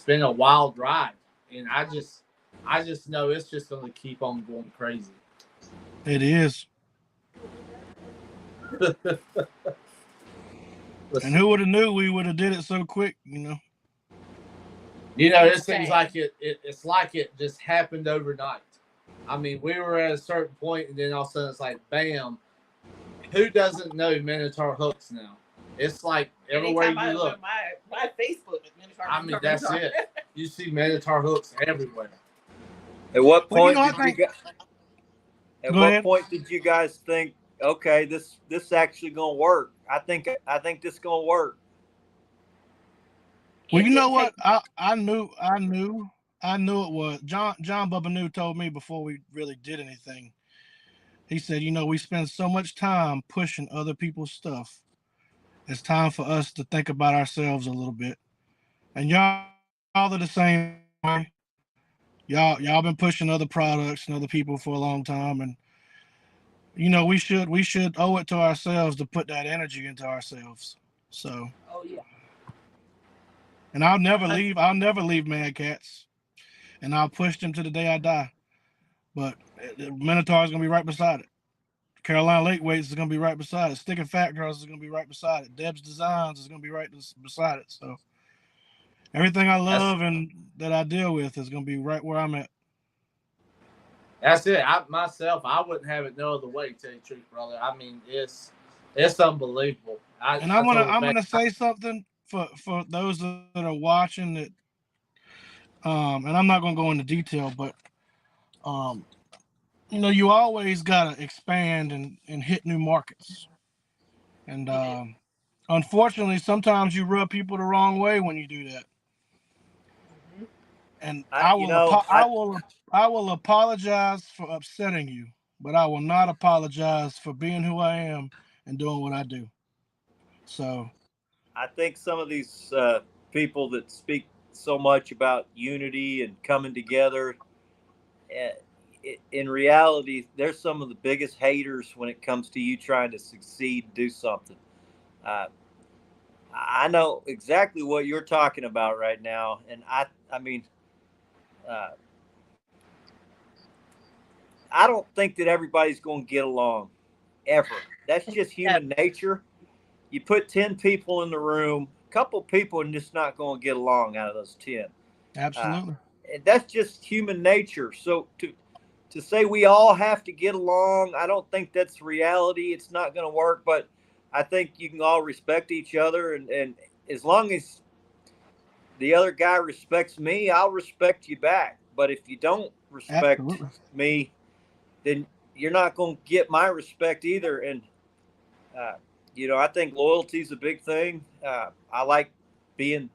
been a wild ride, and I just know it's just going to keep on going crazy. It is. And who would have knew we would have did it so quick? You know. You know, it seems like it's like it just happened overnight. I mean, we were at a certain point, and then all of a sudden it's like, bam! Who doesn't know Minotaur hooks now? It's like everywhere Anytime you look. My Facebook is Minotaur. I mean, that's it. You see Minotaur hooks everywhere. At what point Well, you know, point did you guys think, okay, this actually gonna work? I think this gonna work. Well, you know what? I knew it was. John Bubba New told me before we really did anything. He said, you know, we spend so much time pushing other people's stuff. It's time for us to think about ourselves a little bit. And y'all are the same way. Y'all been pushing other products and other people for a long time, and you know we should owe it to ourselves to put that energy into ourselves. So. Oh yeah. And I'll never leave Mad Cats, and I'll push them to the day I die. But Minotaur is gonna be right beside it. Carolina Lake Weights is gonna be right beside it. Stick and Fat Girls is gonna be right beside it. Deb's Designs is gonna be right beside it. So everything I love and that I deal with is gonna be right where I'm at. That's it. I wouldn't have it no other way. To tell you the truth, brother. I mean, it's unbelievable. I'm gonna say something for those that are watching that. And I'm not gonna go into detail, but you always gotta expand and hit new markets. And You do. unfortunately, sometimes you rub people the wrong way when you do that. Mhm. And I, you know, I will apologize for upsetting you, but I will not apologize for being who I am and doing what I do. So I think some of these people that speak so much about unity and coming together, uh, in reality, they're some of the biggest haters when it comes to you trying to succeed, do something. Uh, I know exactly what you're talking about right now, and I mean, uh, I don't think that everybody's going to get along ever. That's just Yep. human nature. You put 10 people in the room, a couple people are just not going to get along out of those 10. Uh, absolutely. and that's just human nature. So to say we all have to get along, I don't think that's reality. It's not going to work, but I think you can all respect each other, and as long as the other guy respects me, I'll respect you back. But if you don't respect Absolutely. me, then you're not going to get my respect either. And uh, I think loyalty is a big thing. I like being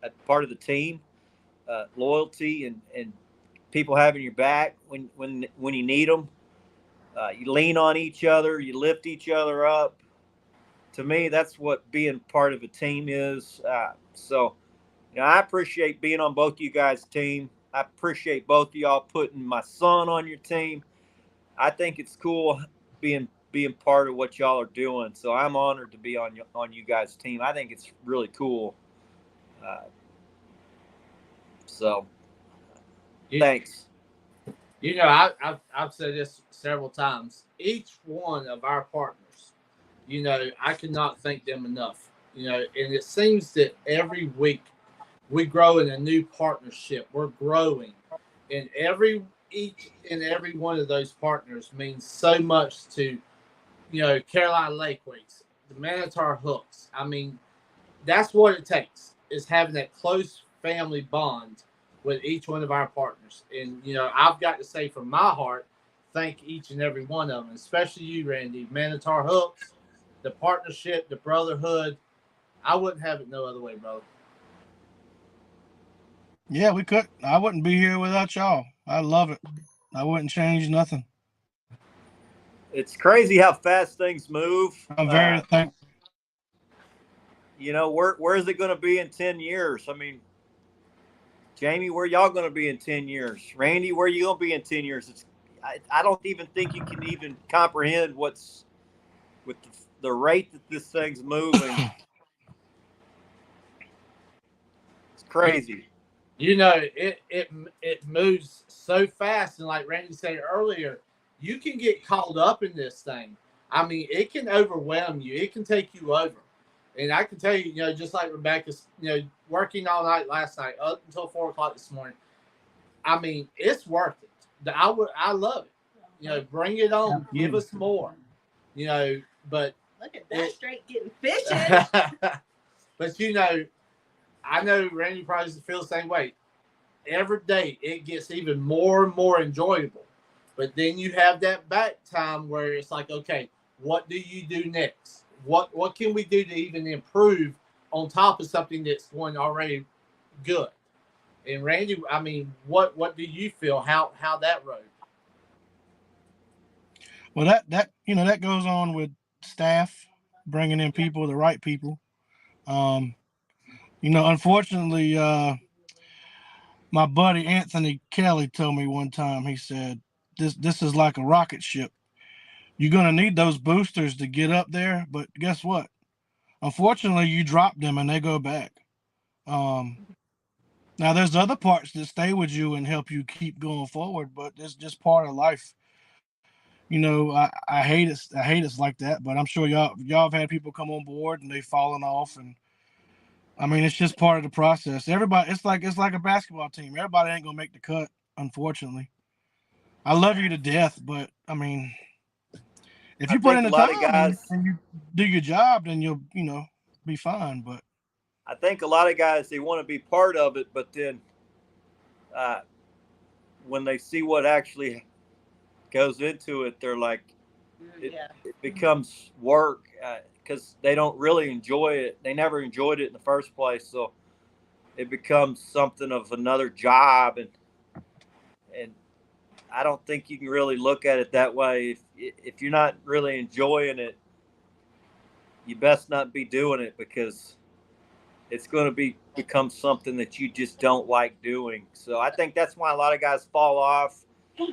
a part of the team. Loyalty and people having your back when you need them. You lean on each other. You lift each other up. To me, that's what being part of a team is. I appreciate being on both you guys' team. I appreciate both of y'all putting my son on your team. I think it's cool being part of what y'all are doing. So I'm honored to be on you guys' team. I think it's really cool. Uh, so You, thanks. I've said this several times. Each one of our partners, I cannot thank them enough. And it seems that every week we grow in a new partnership. We're growing, and each and every one of those partners means so much to Carolina Lakeways, the Manitar Hooks. I mean, that's what it takes, is having that close family bond with each one of our partners. And I've got to say from my heart, thank each and every one of them, especially you, Randy. Manitar Hooks, the partnership, the brotherhood. I wouldn't have it no other way, brother. Yeah, we could. I wouldn't be here without y'all. I love it. I wouldn't change nothing. It's crazy how fast things move. I'm very thankful. Where is it going to be in 10 years? I mean, Jamie, where y'all going to be in 10 years? Randy, where you going to be in 10 years? I don't even think you can even comprehend what's with the rate that this thing's moving. It's crazy. It moves so fast, and like Randy said earlier, you can get caught up in this thing. I mean, it can overwhelm you. It can take you over. And I can tell you, just like Rebecca's, working all night last night up until 4:00 this morning. I mean, it's worth it. I love it. Bring it on. Give us more. But Look at that straight getting fishing. but I know Randy probably feels the same way. Every day it gets even more and more enjoyable. But then you have that back time where it's like, okay, what do you do next? What can we do to even improve on top of something that's going already good? And Randy, I mean, what do you feel? How that road? Well, that goes on with staff, bringing in people, the right people. Unfortunately, my buddy Anthony Kelly told me one time. He said, "This is like a rocket ship. You're gonna need those boosters to get up there, but guess what? Unfortunately, you drop them and they go back. Um, Now there's other parts that stay with you and help you keep going forward, but it's just part of life. I hate it. I hate it's like that, but I'm sure y'all have had people come on board and they've fallen off, and I mean it's just part of the process. Everybody, it's like a basketball team. Everybody ain't gonna make the cut, unfortunately. I love you to death, but I mean, if I you put in think a the lot of time and, guys. and you do your job, then you'll be fine. But I think a lot of guys they want to be part of it, but then uh, when they see what actually goes into it, they're like, Yeah. it becomes work because they don't really enjoy it. They never enjoyed it in the first place. So it becomes something of another job. And I don't think you can really look at it that way. If you're not really enjoying it, you best not be doing it, because it's going to become something that you just don't like doing. So I think that's why a lot of guys fall off.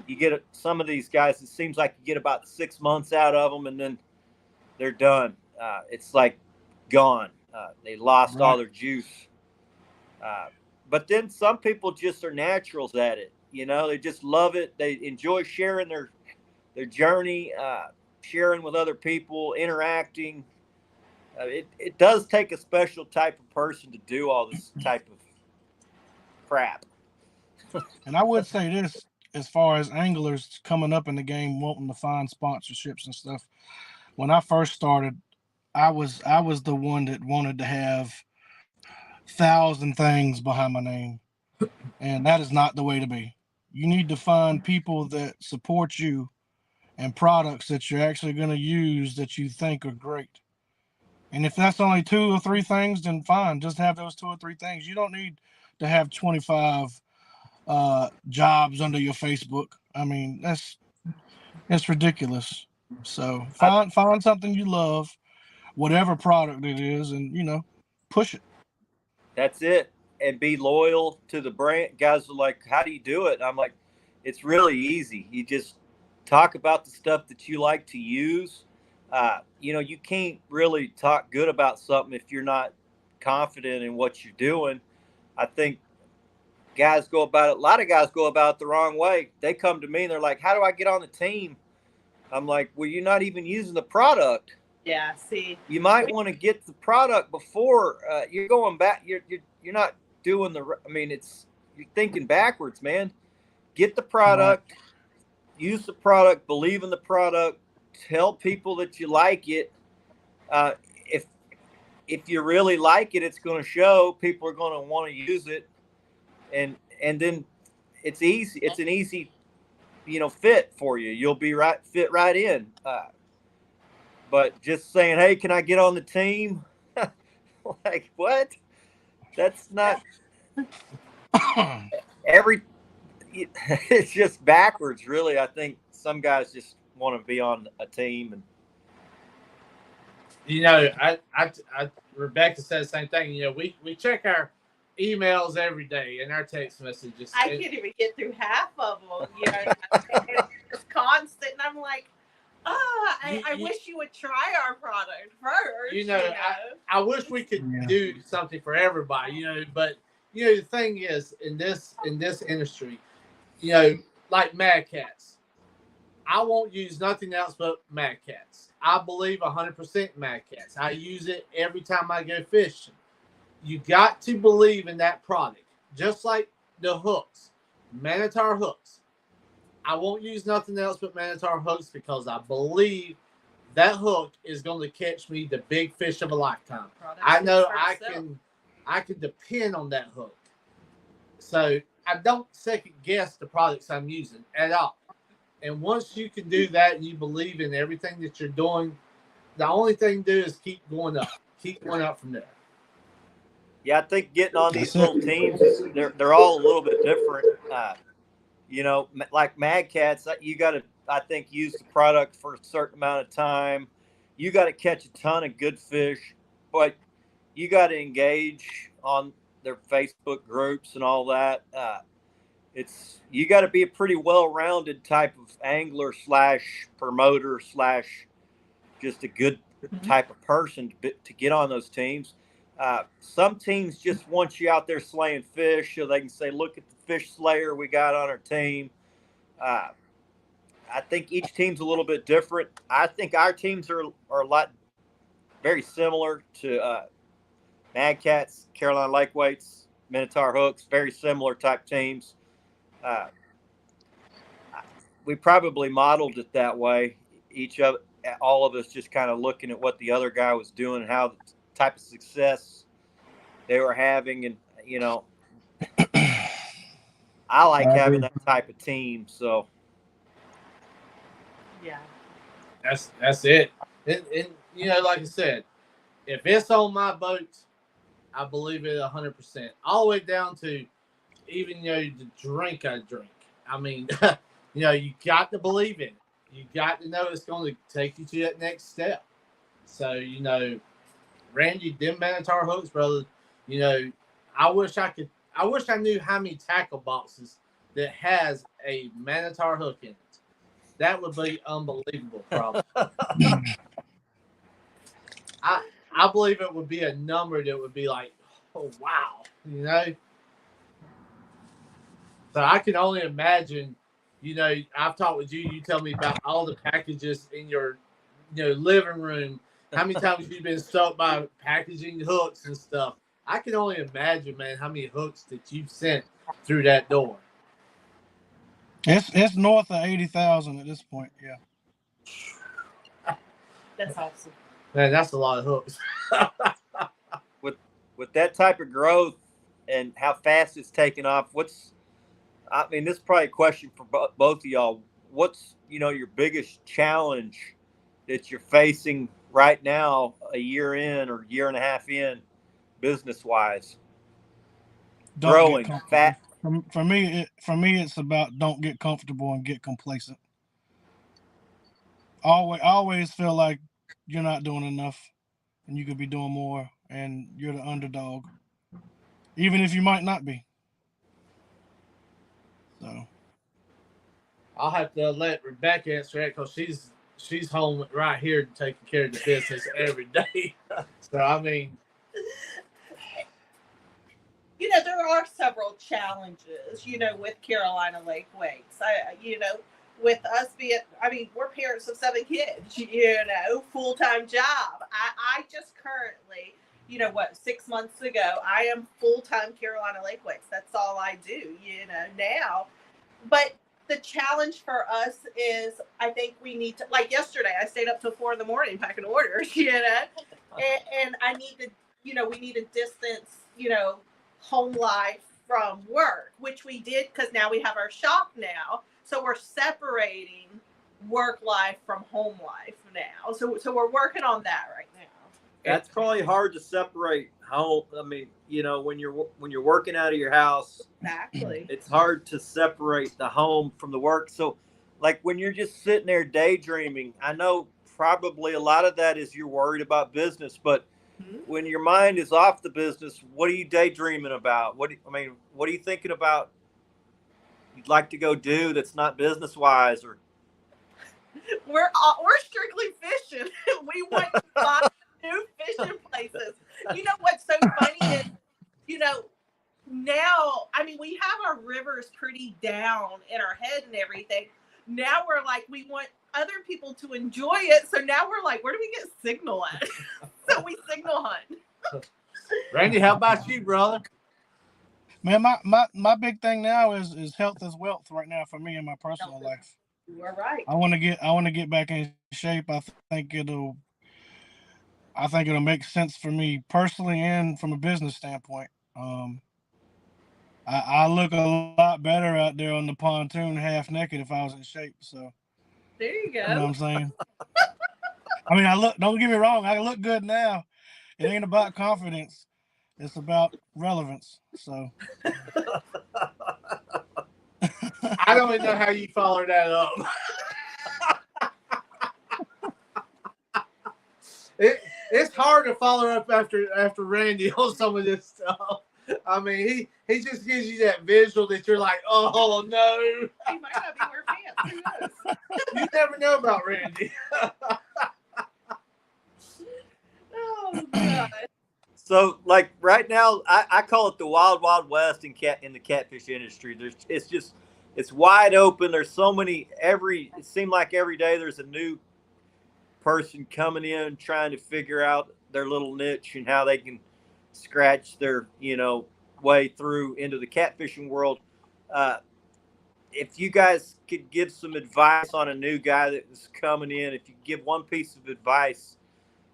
You get some of these guys, it seems like you get about 6 months out of them and then they're done. It's like gone. They lost all their juice. But then some people just are naturals at it. You know, they just love it. They enjoy sharing their journey, sharing with other people, interacting. It does take a special type of person to do all this type of crap. And I would say this, as far as anglers coming up in the game wanting to find sponsorships and stuff. When I first started, I was the one that wanted to have 1,000 things behind my name, and that is not the way to be. You need to find people that support you and products that you're actually going to use that you think are great. And if that's only 2 or 3 things, then fine. Just have those 2 or 3 things. You don't need to have 25 jobs under your Facebook. I mean, it's ridiculous. So find something you love, whatever product it is, and push it. That's it. And be loyal to the brand. Guys are like, how do you do it? I'm like, it's really easy. You just talk about the stuff that you like to use. You can't really talk good about something if you're not confident in what you're doing. I think guys go about it. A lot of guys go about it the wrong way. They come to me and they're like, how do I get on the team? I'm like, well, you're not even using the product. Yeah. See, You might want to get the product before you're going back. You're not doing the. I mean, you're thinking backwards, man. Get the product, use the product, believe in the product, tell people that you like it. If you really like it, it's going to show. People are going to want to use it, and then it's easy. It's an easy, fit for you. You'll be fit right in. But just saying, hey, can I get on the team? Like, what? That's not it's just backwards, really. I think some guys just want to be on a team. And Rebecca said the same thing. We check our emails every day and our text messages. I can't even get through half of them. It's constant, and I'm like, I wish you would try our product first. I wish we could do something for everybody. But the thing is, in this industry, like Mad Cats, I won't use nothing else but Mad Cats. I believe 100% Mad Cats. I use it every time I go fishing. You got to believe in that product, just like the hooks, Manitar hooks. I won't use nothing else but Manitar hooks because I believe that hook is going to catch me the big fish of a lifetime. I know I can depend on that hook. So I don't second guess the products I'm using at all. And once you can do that and you believe in everything that you're doing, the only thing to do is keep going up. Keep going up from there. Yeah, I think getting on these little teams, they're all a little bit different. Like Mad Cats, you got to, I think, use the product for a certain amount of time. You got to catch a ton of good fish, but you got to engage on their Facebook groups and all that. You got to be a pretty well-rounded type of angler / promoter / just a good type of person to get on those teams. Some teams just want you out there slaying fish so they can say, look at the fish slayer we got on our team. I think each team's a little bit different. I think our teams are a lot very similar to Mad Cats, Carolina Lake Weights, Minotaur Hooks, very similar type teams. We probably modeled it that way. All of us just kind of looking at what the other guy was doing, how the type of success they were having. And, I like having that type of team. So Yeah. That's it. And you know, like I said, if it's on my boat, I believe it 100%. All the way down to even the drink I drink. I mean, you got to believe in it. You got to know it's going to take you to that next step. So Randy, them Minotaur hooks, brother. I wish I knew how many tackle boxes that has a Minotaur hook in it. That would be unbelievable, probably. I believe it would be a number that would be like, oh wow, So I can only imagine. I've talked with you. You tell me about all the packages in your, living room. How many times you've been stuck by packaging hooks and stuff. I can only imagine, man, how many hooks that you've sent through that door. It's north of 80,000 at this point. Yeah. That's awesome. Man, that's a lot of hooks. With that type of growth and how fast it's taken off, this is probably a question for both of y'all. What's, your biggest challenge that you're facing right now, a year in or year and a half in, business-wise? Growing fast. For me, it's about don't get comfortable and get complacent. Always feel like you're not doing enough and you could be doing more and you're the underdog, even if you might not be. So I'll have to let Rebecca answer that because she's home right here taking care of the business every day. So I mean, there are several challenges, with Carolina Lake Weights. With us we're parents of 7 kids, full-time job. I just currently, 6 months ago, I am full-time Carolina Lake Weights. That's all I do, now. But the challenge for us is, I think we need to, like yesterday, I stayed up till 4 a.m. packing orders, and I need to, we need to distance, home life from work, which we did because now we have our shop now. So we're separating work life from home life now. So we're working on that right now. That's probably hard to separate home. When you're working out of your house, Exactly. it's hard to separate the home from the work. So like when you're just sitting there daydreaming, I know probably a lot of that is you're worried about business, but when your mind is off the business, what are you daydreaming about? What are you thinking about you'd like to go do that's not business wise? Or we're strictly fishing. We want to find new fishing places. You know what's so funny is, now, we have our rivers pretty down in our head and everything. Now we're like, we want other people to enjoy it. So now we're like, where do we get signal at? So we signal hunt. Randy, how about you, brother? Man, my big thing now is health is wealth right now for me in my personal life. You are right. I want to get back in shape. I think it'll make sense for me personally and from a business standpoint. I look a lot better out there on the pontoon half naked if I was in shape. So there you go. You know what I'm saying? Don't get me wrong, I look good now. It ain't about confidence. It's about relevance. So I don't even know how you follow that up. It's hard to follow up after Randy on some of this stuff. He just gives you that visual that you're like, oh no. He might not be wearing pants. Who knows? You never know about Randy. Oh God. So like right now, I call it the wild, wild west in the catfish industry. It's wide open. There's so many it seems like every day there's a new person coming in trying to figure out their little niche and how they can scratch their way through into the catfishing world. If you guys could give some advice on a new guy that was coming in, if you give one piece of advice,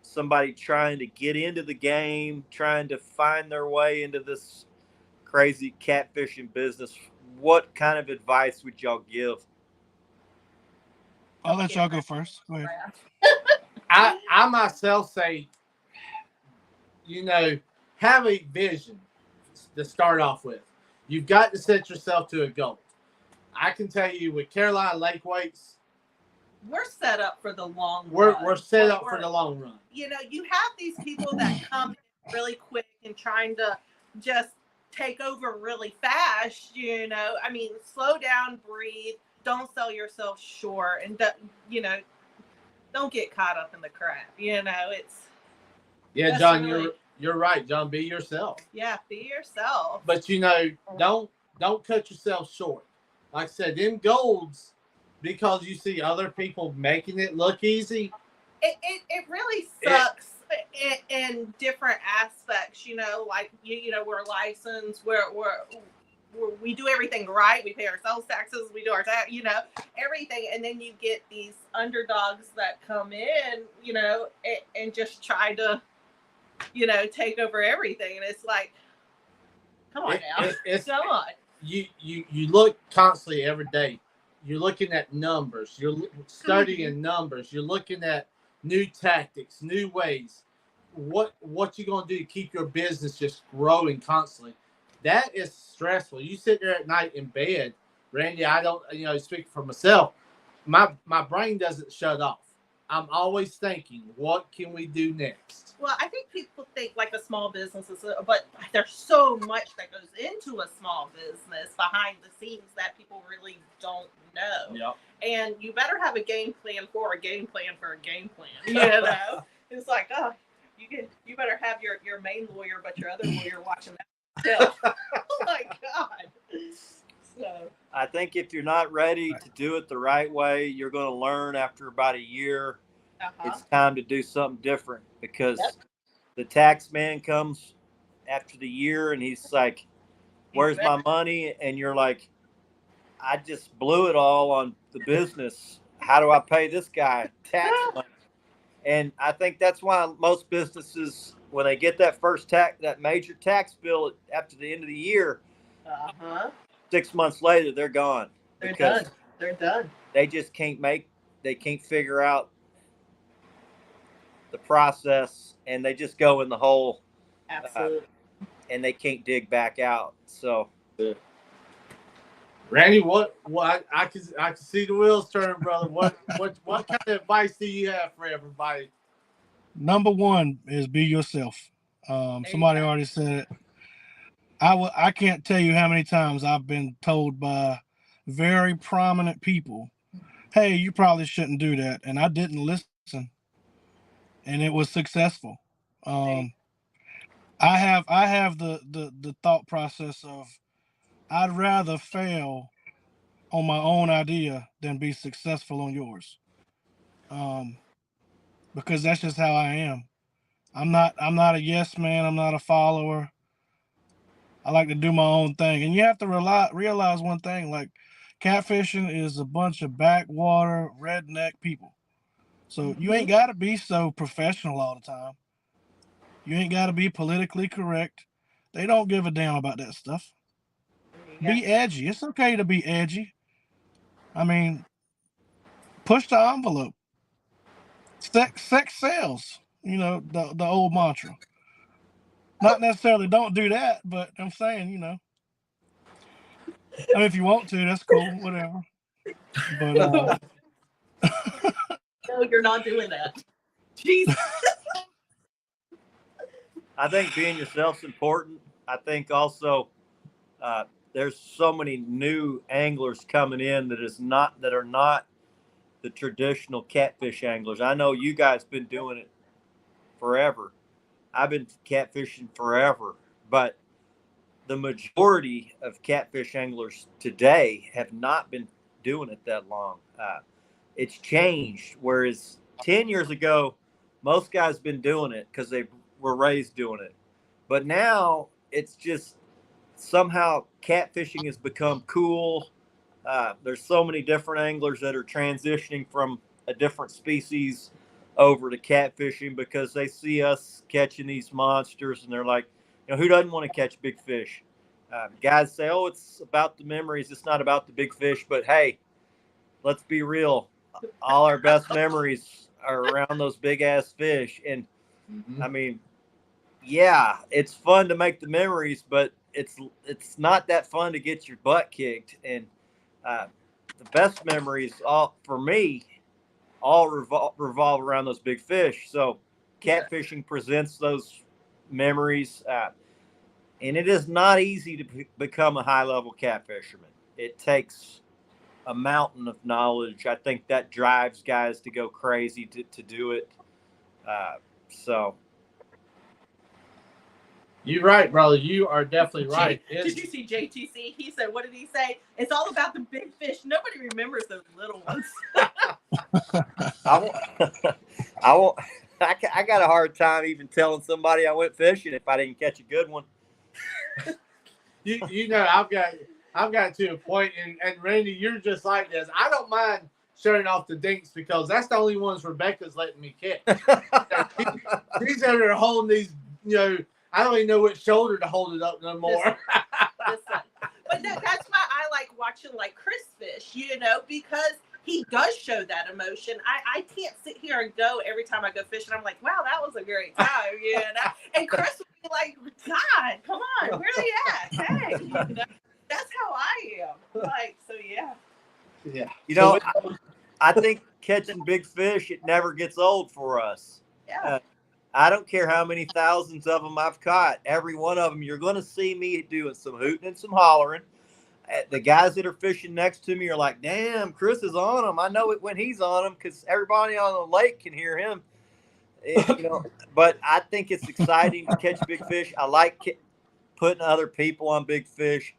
somebody trying to get into the game, trying to find their way into this crazy catfishing business, what kind of advice would y'all give? I'll let y'all go first. Go ahead. I myself say, have a vision to start off with. You've got to set yourself to a goal. I can tell you with Carolina Lake Weights, we're set up for the long we're run. we're set up for the long run. You have these people that come in really quick and trying to just take over really fast. I mean, slow down, breathe, don't sell yourself short, and don't get caught up in the crap. It's John, really, you're right, John. Be yourself. Yeah, be yourself. But don't cut yourself short. Like I said, them golds, because you see other people making it look easy. It really sucks in different aspects. Like we're licensed, we do everything right. We pay our sales taxes, we do our tax, everything. And then you get these underdogs that come in, and just try to, take over everything. And it's like, come on now. Come on. You look constantly every day. You're looking at numbers. You're studying numbers. You're looking at new tactics, new ways. What you gonna do to keep your business just growing constantly? That is stressful. You sit there at night in bed, Randy. I don't, speaking for myself, my brain doesn't shut off. I'm always thinking, what can we do next? Well, I think people think like a small business is, but there's so much that goes into a small business behind the scenes that people really don't know. Yep. And you better have a game plan for a game plan for a game plan. It's like, oh, you better have your main lawyer, but your other lawyer watching that still. Oh my God. So I think if you're not ready to do it the right way, you're going to learn after about a year. It's time to do something different, because the tax man comes after the year and he's like, where's my money? And you're like, I just blew it all on the business. How do I pay this guy tax money? And I think that's why most businesses, when they get that that major tax bill after the end of the year, 6 months later, they're gone. They're done. They're done. They just can't figure out the process, and they just go in the hole. Absolutely. And they can't dig back out. So, Randy, what I can see the wheels turning, brother. What kind of advice do you have for everybody? Number one is be yourself. Somebody already said it. I can't tell you how many times I've been told by very prominent people, hey, you probably shouldn't do that. And I didn't listen. And it was successful. I have the thought process of, I'd rather fail on my own idea than be successful on yours. Because that's just how I am. I'm not a yes man. I'm not a follower. I like to do my own thing. And you have to realize one thing, like catfishing is a bunch of backwater redneck people. So you ain't got to be so professional all the time. You ain't got to be politically correct. They don't give a damn about that stuff. Be edgy. It's okay to be edgy. I mean, push the envelope. Sex sells, the old mantra. Not necessarily don't do that, but I'm saying, I mean, if you want to, that's cool, whatever. But no, you're not doing that. Jesus. I think being yourself's important. I think also there's so many new anglers coming in that are not the traditional catfish anglers. I know you guys been doing it forever. I've been catfishing forever, but the majority of catfish anglers today have not been doing it that long. It's changed. Whereas 10 years ago, most guys been doing it because they were raised doing it. But now it's just somehow catfishing has become cool. There's so many different anglers that are transitioning from a different species over to catfishing because they see us catching these monsters and they're like, who doesn't want to catch big fish? Guys say, oh, it's about the memories. It's not about the big fish. But hey, let's be real. all our best memories are around those big ass fish. And Mhm. I mean, yeah, it's fun to make the memories, but it's not that fun to get your butt kicked. And the best memories, all for me, all revolve around those big fish. So catfishing presents those memories, and it is not easy to become a high level catfisherman. It takes a mountain of knowledge. I think that drives guys to go crazy to do it. So You're right, brother. You are definitely right. Did you see JTC? He said, what did he say? It's all about the big fish. Nobody remembers those little ones. I won't. I won't. I got a hard time even telling somebody I went fishing if I didn't catch a good one. You know, I've got to a point, and Randy, you're just like this. I don't mind showing off the dinks because that's the only ones Rebecca's letting me catch. He's over there holding these, you know, I don't even know which shoulder to hold it up no more. This one. But no, that's why I like watching like Chris fish, you know, because he does show that emotion. I can't sit here and go every time I go fishing. I'm like, wow, that was a great time, you know. And Chris would be like, God, come on, where are they at? Hey, you know? That's how I am. Like, so yeah. Yeah. You know, I think catching big fish, it never gets old for us. Yeah. I don't care how many thousands of them I've caught. Every one of them, you're going to see me doing some hooting and some hollering. The guys that are fishing next to me are like, damn, Chris is on them. I know it when he's on them because everybody on the lake can hear him. You know, but I think it's exciting to catch big fish. I like putting other people on big fish.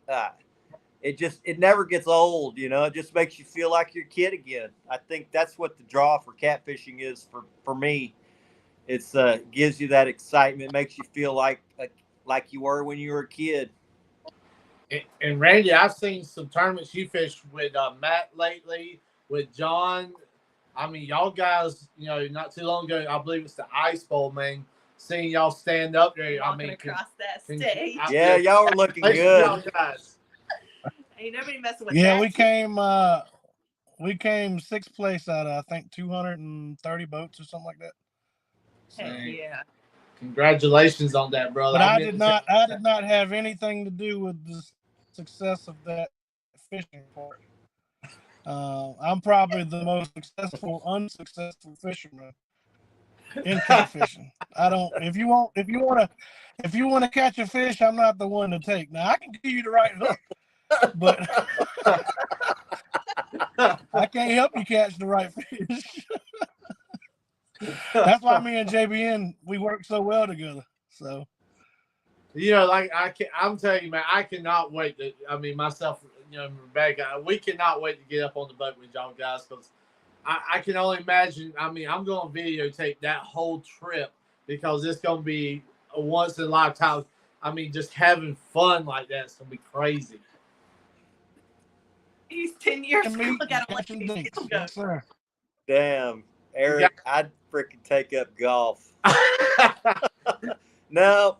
It never gets old, you know. It just makes you feel like you're a kid again. I think that's what the draw for catfishing is for me. It's gives you that excitement, makes you feel like you were when you were a kid. And Randy, I've seen some tournaments you fished with Matt lately, with John. I mean, y'all guys, you know, not too long ago, I believe it's the Ice Bowl, man. Seeing y'all stand up there, I mean, across that stage. Yeah, y'all were looking good. Y'all guys. Ain't nobody messing with Yeah, that. we came sixth place out of I think 230 boats or something like that. Heck yeah. Congratulations on that, brother. But I did not have anything to do with the success of that fishing part. I'm probably the most successful, unsuccessful fisherman in catfishing. I don't. If you want to catch a fish, I'm not the one to take. Now I can give you the right hook, but I can't help you catch the right fish. That's why me and JBN we work so well together. So, you know, like I'm telling you, man, I cannot wait to. I mean, myself, you know, Rebecca, we cannot wait to get up on the boat with y'all guys because I can only imagine. I mean, I'm going to videotape that whole trip because it's going to be a once in a lifetime. I mean, just having fun like that is going to be crazy. He's 10 years old. Look at him like catching he's dinks. still Yes, sir. Damn, Eric, I'd freaking take up golf. No,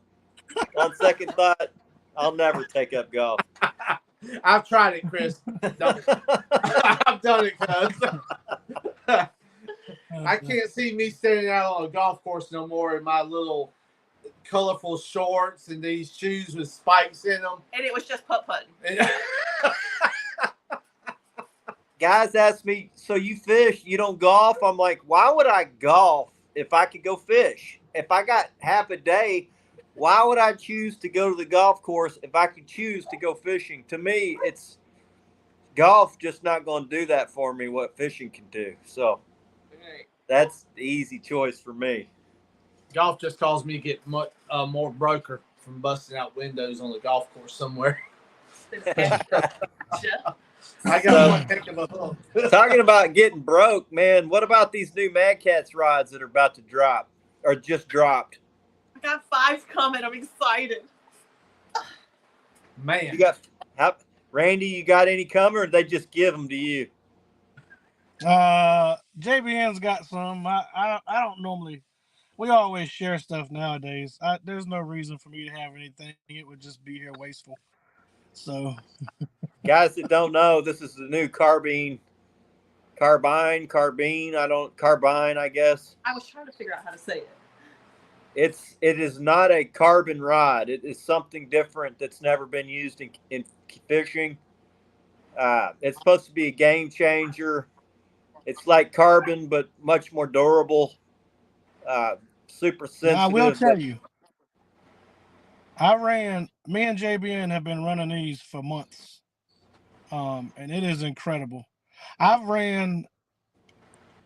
on second thought, I'll never take up golf. I've tried it, Chris. I've done it, cuz. I can't see me standing out on a golf course no more in my little colorful shorts and these shoes with spikes in them. And it was just putt-putting. Guys ask me, so you fish, you don't golf? I'm like, why would I golf if I could go fish? If I got half a day, why would I choose to go to the golf course if I could choose to go fishing? To me, it's golf just not going to do that for me, what fishing can do. So that's the easy choice for me. Golf just caused me to get more broker from busting out windows on the golf course somewhere. I got one heck of a hook. Talking about getting broke, man, what about these new Mad Cats rods that are about to drop or just dropped? I got 5 coming. I'm excited. Man. You got Randy, you got any coming or they just give them to you? JBN's got some. I don't normally. We always share stuff nowadays. There's no reason for me to have anything. It would just be here wasteful. So, Guys that don't know, this is the new carbine carbine, I guess. I was trying to figure out how to say it. It is not a carbon rod. It is something different that's never been used in fishing. It's supposed to be a game changer. It's like carbon, but much more durable. Super sensitive. Now, I will tell you, me and JBN have been running these for months. And it is incredible. I've ran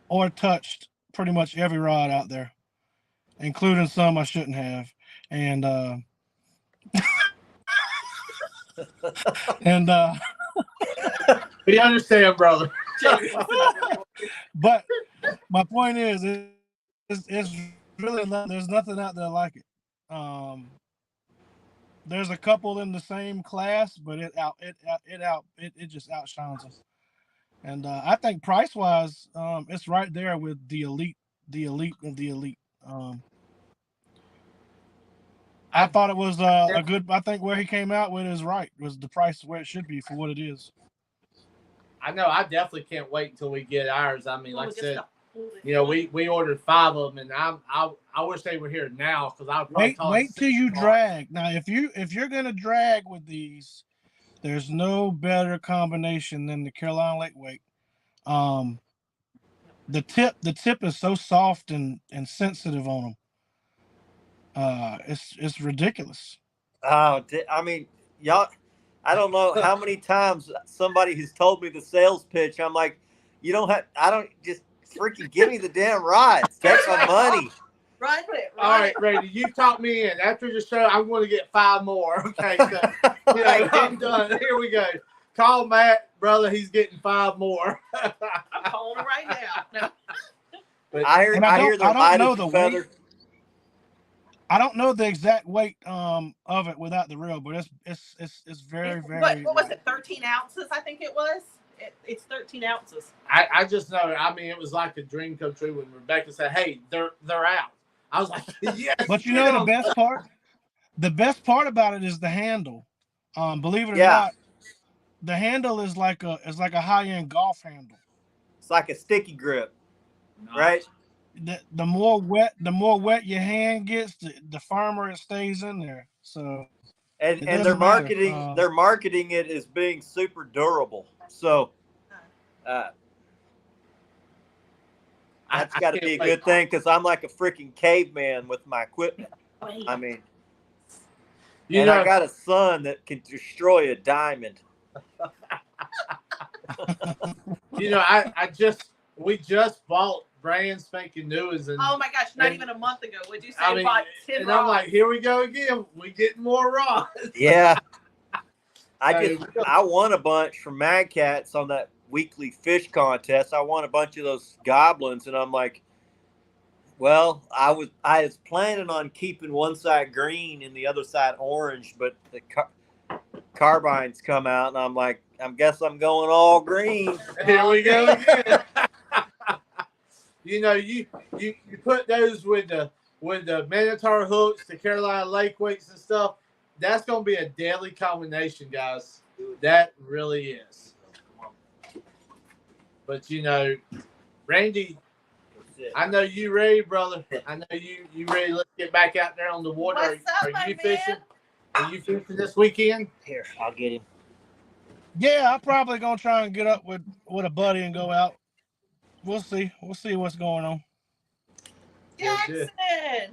or touched pretty much every rod out there, including some I shouldn't have. And We understand, brother. but my point is, it's really not, there's nothing out there like it. There's a couple in the same class, but it just outshines them. And I think price wise, it's right there with the elite of the elite. I thought it was a good. I think where he came out with is right. Was the price where it should be for what it is. I know. I definitely can't wait until we get ours. I mean, Well, like I we said, just you know, we ordered 5 of them, and I wish they were here now because I Wait till you drag. Now, if you're gonna drag with these, there's no better combination than the Carolina Lake Weight. The tip is so soft and sensitive on them. It's ridiculous. Oh, I mean, y'all. I don't know how many times somebody has told me the sales pitch. I'm like, I don't just freaking give me the damn rides. Take my money. Run it. All right, Randy, you talked me in. After the show, I'm going to get 5 more. Okay, so you know, I'm done. Here we go. Call Matt, brother. He's getting 5 more. I'm calling him right now. No. But I hear they're light as a feather. I don't know the exact weight of it without the reel, but it's very, very. What was it? 13 ounces, I think it was. It's 13 ounces. I just know. I mean, it was like a dream come true when Rebecca said, "Hey, they're out." I was like, "Yes." But you know the best part? The best part about it is the handle. Believe it or not, the handle is like a high-end golf handle. It's like a sticky grip, right? The more wet your hand gets, the firmer it stays in there. So and they're marketing it as being super durable. So that's got to be a good thing because I'm like a freaking caveman with my equipment. I mean, I got a son that can destroy a diamond. We just bought brand spanking new ones. Oh my gosh, not even a month ago. Would you say bought 10 and rods? I'm like, here we go again. We getting more rods. Yeah. I won a bunch from Mad Cats on that weekly fish contest. I won a bunch of those goblins, and I'm like, well, I was planning on keeping one side green and the other side orange, but the carbines come out, and I'm like, I guess I'm going all green. Here we go again. You put those with the Minotaur hooks, the Carolina Lake weights and stuff. That's going to be a deadly combination, guys. That really is. But Randy, I know you ready, brother. I know you ready. Let's get back out there on the water. What's up, Are you my fishing? man? Are you fishing this weekend? Here, I'll get him. Yeah, I'm probably gonna try and get up with a buddy and go out. We'll see. We'll see what's going on. Jackson!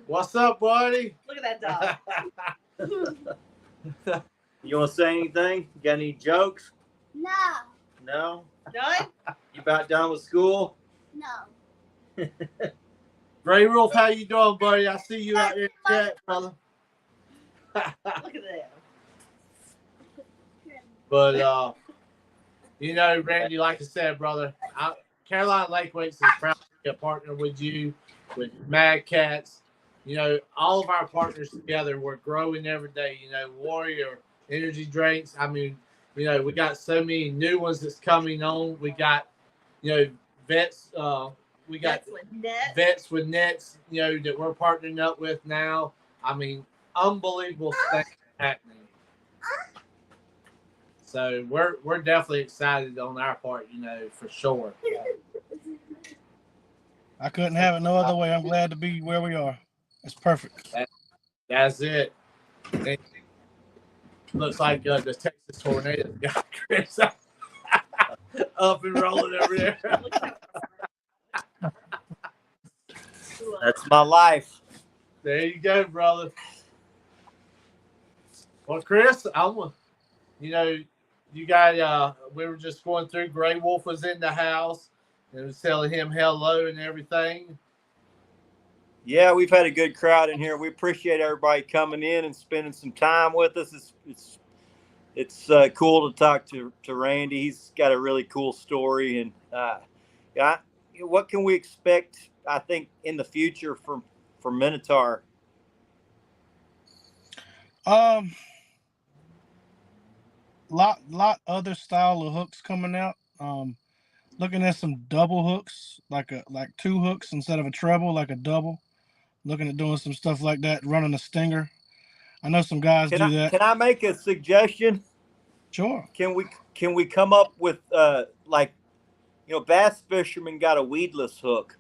What's up, buddy? Look at that dog. You want to say anything? You got any jokes? No, No? Done? You about done with school? no. Ray Wolf, how you doing, buddy? I see you out there in the chat, brother. Look at that. But Randy, like I said, brother, Carolina Lake Weights is proud to be a partner with you, with Mad Cats. All of our partners together, we're growing every day. Warrior energy drinks. I mean, we got so many new ones that's coming on. We got, vets. We got vets with nets. That we're partnering up with now. I mean, unbelievable things happening. So we're definitely excited on our part, for sure. I couldn't have it no other way. I'm glad to be where we are. It's perfect. That's it. It looks like the Texas tornado got Chris up and rolling over there. That's my life. There you go, brother. Well, Chris, you got, we were just going through. Gray Wolf was in the house and was telling him hello and everything. Yeah, we've had a good crowd in here. We appreciate everybody coming in and spending some time with us. It's cool to talk to Randy. He's got a really cool story, and what can we expect? I think in the future from Minotaur. Lot other style of hooks coming out. Looking at some double hooks, like two hooks instead of a treble, like a double. Looking at doing some stuff like that, running a stinger. I know some guys do that. Can I make a suggestion? Sure. Can we come up with bass fishermen got a weedless hook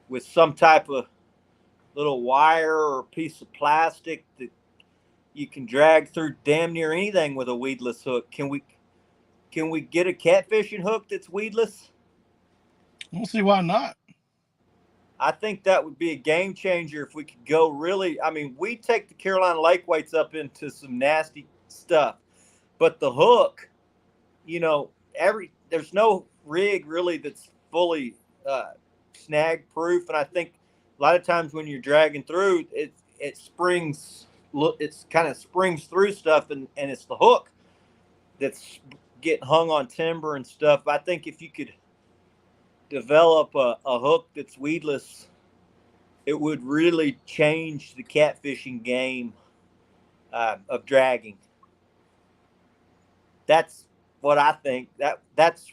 with some type of little wire or piece of plastic that you can drag through damn near anything with a weedless hook. Can we get a catfishing hook that's weedless? I don't see why not. I think that would be a game changer if we could go really. I mean, we take the Carolina lake weights up into some nasty stuff, but the hook, there's no rig really that's fully snag proof, and I think a lot of times when you're dragging through, it springs. It's kind of springs through stuff, and it's the hook that's getting hung on timber and stuff. I think if you could develop a hook that's weedless, it would really change the catfishing game of dragging. That's what I think. That's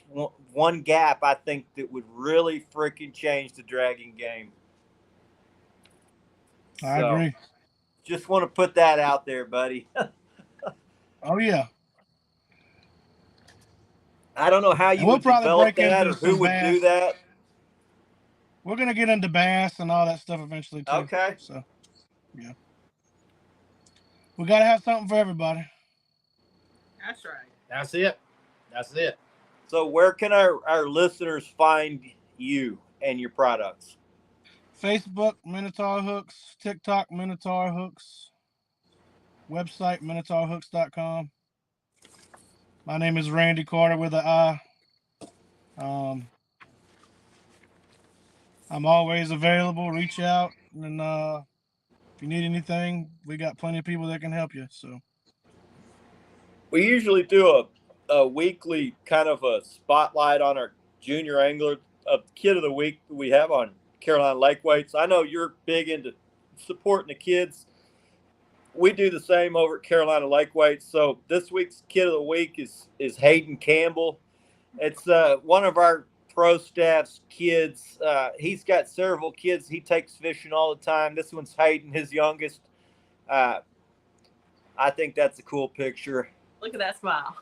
one gap I think that would really freaking change the dragging game. I agree. Just want to put that out there, buddy. Oh yeah. I don't know how you would develop that or who would do that. We're gonna get into bass and all that stuff eventually too. Okay. So, yeah, we gotta have something for everybody. That's right. That's it. So where can our listeners find you and your products? Facebook, Minotaur Hooks. TikTok, Minotaur Hooks. Website, MinotaurHooks.com. My name is Randy Carter with an I. I'm always available. Reach out, and if you need anything, we got plenty of people that can help you. So we usually do a weekly kind of a spotlight on our junior angler, a kid of the week that we have on Carolina Lake Weights. I know you're big into supporting the kids. We do the same over at Carolina Lake Weights. So this week's kid of the week is Hayden Campbell. It's one of our pro staff's kids. He's got several kids. He takes fishing all the time. This one's Hayden, his youngest. I think that's a cool picture. Look at that smile.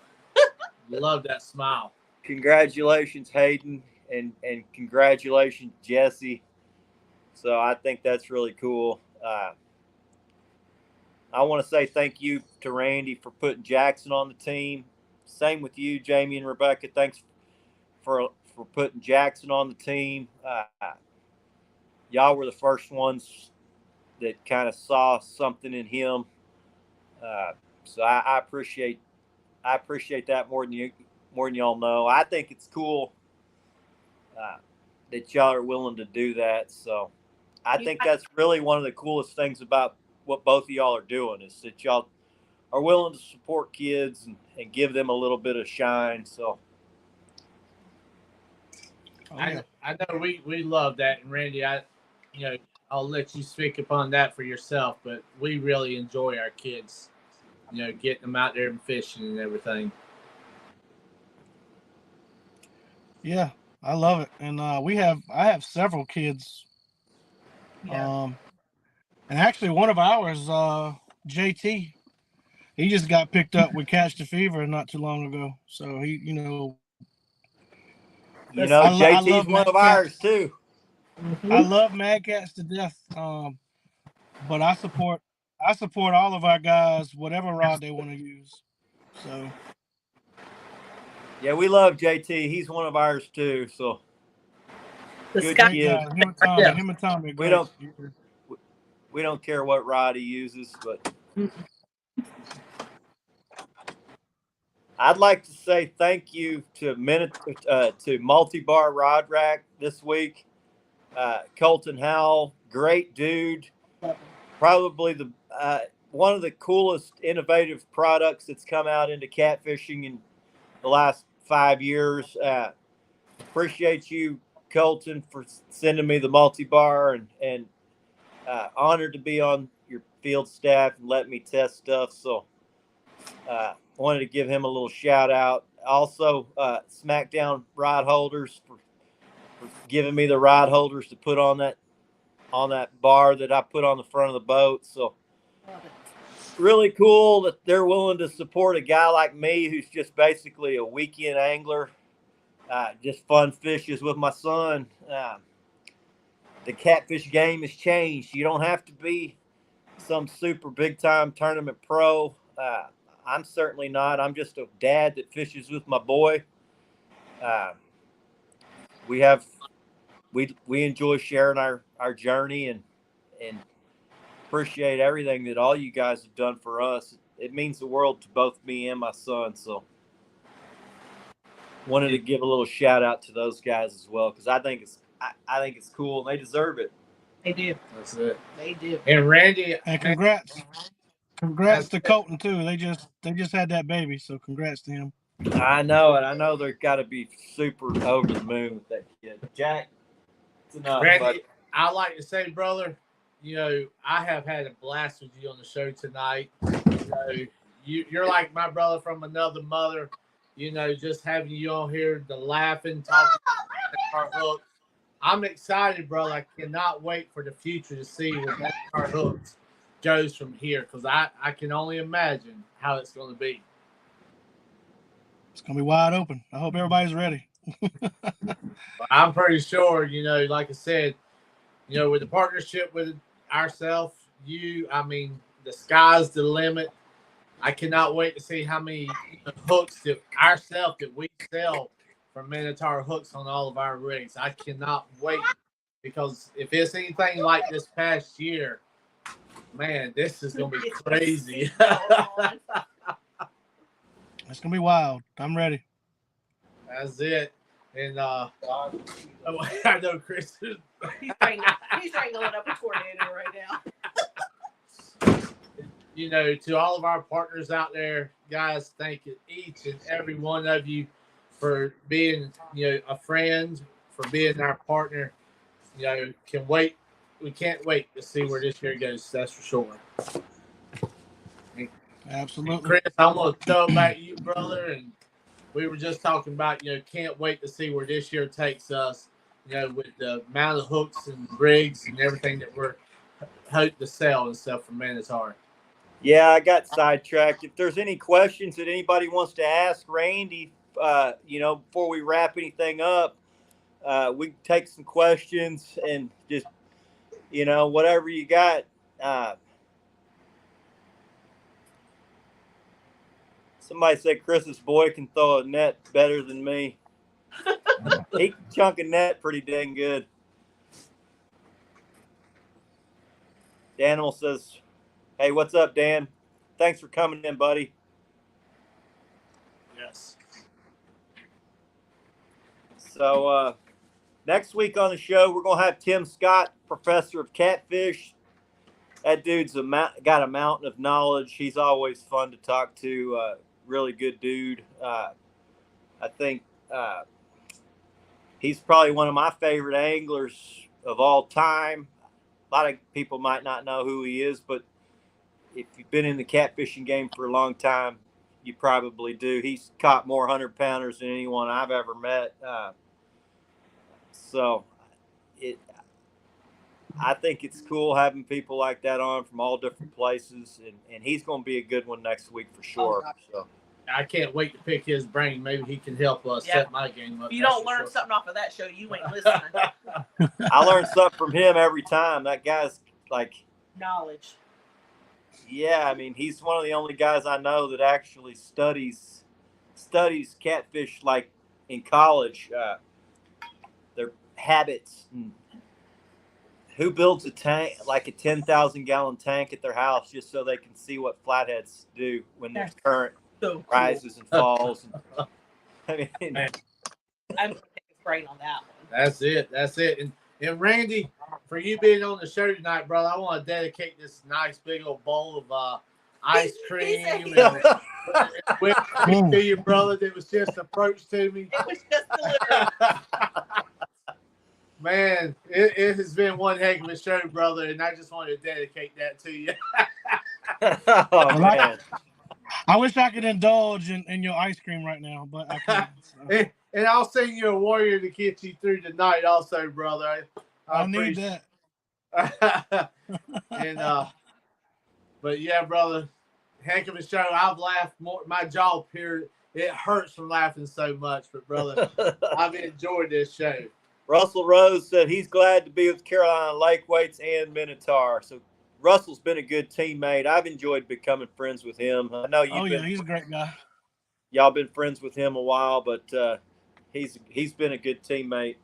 Love that smile. Congratulations, Hayden, and congratulations, Jesse. So I think that's really cool. I want to say thank you to Randy for putting Jackson on the team. Same with you, Jamie and Rebecca. Thanks for putting Jackson on the team. Y'all were the first ones that kind of saw something in him. So I appreciate that more than y'all know. I think it's cool that y'all are willing to do that. So I think that's really one of the coolest things about what both of y'all are doing is that y'all are willing to support kids and give them a little bit of shine. So I know we love that, and Randy, I'll let you speak upon that for yourself, but we really enjoy our kids, getting them out there and fishing and everything. Yeah, I love it, and I have several kids. Yeah. And actually, one of ours, JT, he just got picked up with Catch the Fever not too long ago. So he, JT's one of ours too. I love Mad Cats to death. But I support all of our guys, whatever rod they want to use. So Yeah, we love JT. He's one of ours too. So The good sky. great kid. guy. Him and Tommy. Yeah. Him and Tommy. We Great. don't we don't care what rod he uses, but I'd like to say thank you to Multi-Bar Rod Rack this week. Colton Howell, great dude. Probably the one of the coolest innovative products that's come out into catfishing in the last 5 years. Appreciate you, Colton, for sending me the multi-bar and honored to be on your field staff and let me test stuff. So wanted to give him a little shout out. Also, SmackDown Rod Holders for giving me the rod holders to put on that bar that I put on the front of the boat. So really cool that they're willing to support a guy like me who's just basically a weekend angler. Just fun fishes with my son. The catfish game has changed. You don't have to be some super big time tournament pro. I'm certainly not. I'm just a dad that fishes with my boy. We enjoy sharing our journey and appreciate everything that all you guys have done for us. It means the world to both me and my son. So wanted to give a little shout out to those guys as well because I think it's cool and they deserve it. They do. That's it. They do. And Randy, And congrats to Colton too. They just had that baby, so congrats to him. I know it. I know they're got to be super over the moon with that kid. Jack, it's enough. Randy, Buddy. I like to say, brother, I have had a blast with you on the show tonight. You're like my brother from another mother. Just having you on here, the laughing, talking our hook. I'm excited, brother. I cannot wait for the future to see where our hooks goes from here because I can only imagine how it's going to be. It's gonna be wide open. I hope everybody's ready. I'm pretty sure, like I said, with the partnership with ourselves, the sky's the limit. I cannot wait to see how many hooks that we sell from Minotaur hooks on all of our rigs. I cannot wait because if it's anything like this past year, man, this is going to be crazy. It's gonna be wild. I'm ready. That's it. And I know Chris. He's wrangling up a tornado right now. To all of our partners out there, guys, thank you, each and every one of you, for being, a friend, for being our partner. We can't wait to see where this year goes. That's for sure. Absolutely. Chris, I'm going to throw it back to you, brother. And we were just talking about, can't wait to see where this year takes us, with the amount of hooks and rigs and everything that we're hoping to sell and stuff from Minotaur. Yeah, I got sidetracked. If there's any questions that anybody wants to ask Randy, before we wrap anything up, we can take some questions and just, whatever you got. Somebody said Chris's boy can throw a net better than me. He can chunk a net pretty dang good. Daniel says, hey, what's up, Dan? Thanks for coming in, buddy. Yes. So next week on the show, we're going to have Tim Scott, professor of catfish. That dude's got a mountain of knowledge. He's always fun to talk to. Really good dude. I think he's probably one of my favorite anglers of all time. A lot of people might not know who he is, but if you've been in the catfishing game for a long time, you probably do. He's caught more 100-pounders than anyone I've ever met. I think it's cool having people like that on from all different places, and he's going to be a good one next week for sure. So I can't wait to pick his brain. Maybe he can help us Yeah. set my game up. If you that's don't for learn sure. something off of that show, you ain't listening. I learn something from him every time. That guy's like, Knowledge. yeah, I mean, he's one of the only guys I know that actually studies catfish like in college, their habits. And who builds a tank, like a 10,000 gallon tank at their house, just so they can see what flatheads do when the That's current So cool. rises and falls. I mean, Man. I'm gonna take his brain on that one. That's it. That's it. And Randy, for you being on the show tonight, brother, I want to dedicate this nice big old bowl of ice cream and whipped cream to you, brother. That was just approached to me. It was just delivered. Man, it has been one heck of a show, brother, and I just wanted to dedicate that to you. oh man, I wish I could indulge in your ice cream right now, but I can't. So. And I'll send you a warrior to get you through tonight, also, brother. I need that. And but yeah, brother, heck of a show. I've laughed more. My jaw here, it hurts from laughing so much, but brother, I've enjoyed this show. Russell Rose said he's glad to be with Carolina Lake Weights and Minotaur. So Russell's been a good teammate. I've enjoyed becoming friends with him. I know Oh yeah, he's a great guy. Y'all been friends with him a while, but he's been a good teammate.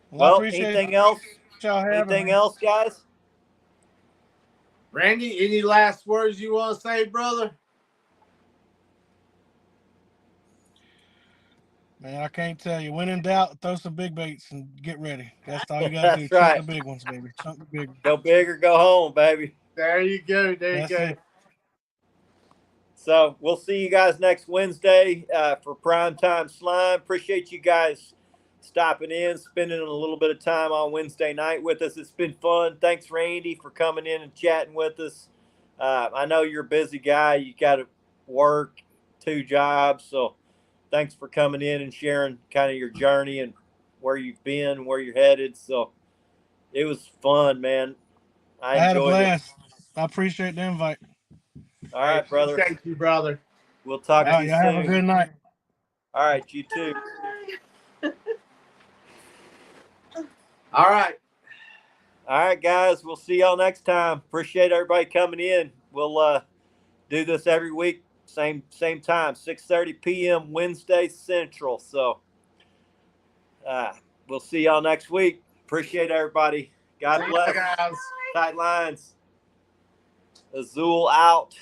Well, anything else? Anything else, guys? Randy, any last words you want to say, brother? Man, I can't tell you. When in doubt, throw some big baits and get ready. That's all you got to do. That's right. Chunk the big ones, baby. Chunk the big ones. Go big or go home, baby. There you go. There That's you go. it. So we'll see you guys next Wednesday for Primetime Slime. Appreciate you guys stopping in, spending a little bit of time on Wednesday night with us. It's been fun. Thanks, Randy, for coming in and chatting with us. I know you're a busy guy. You got to work 2 jobs. So thanks for coming in and sharing kind of your journey and where you've been, where you're headed. So it was fun, man. I had a enjoyed it. blast. I appreciate the invite. All right, brother. Thank you, brother. We'll talk All to right, you y'all have a soon. good night. All right, you too. All right. All right, guys. We'll see y'all next time. Appreciate everybody coming in. We'll do this every week, same time, 6:30 p.m. Wednesday Central. So we'll see y'all next week. Appreciate everybody. God See you bless. guys. Tight lines. Azul out.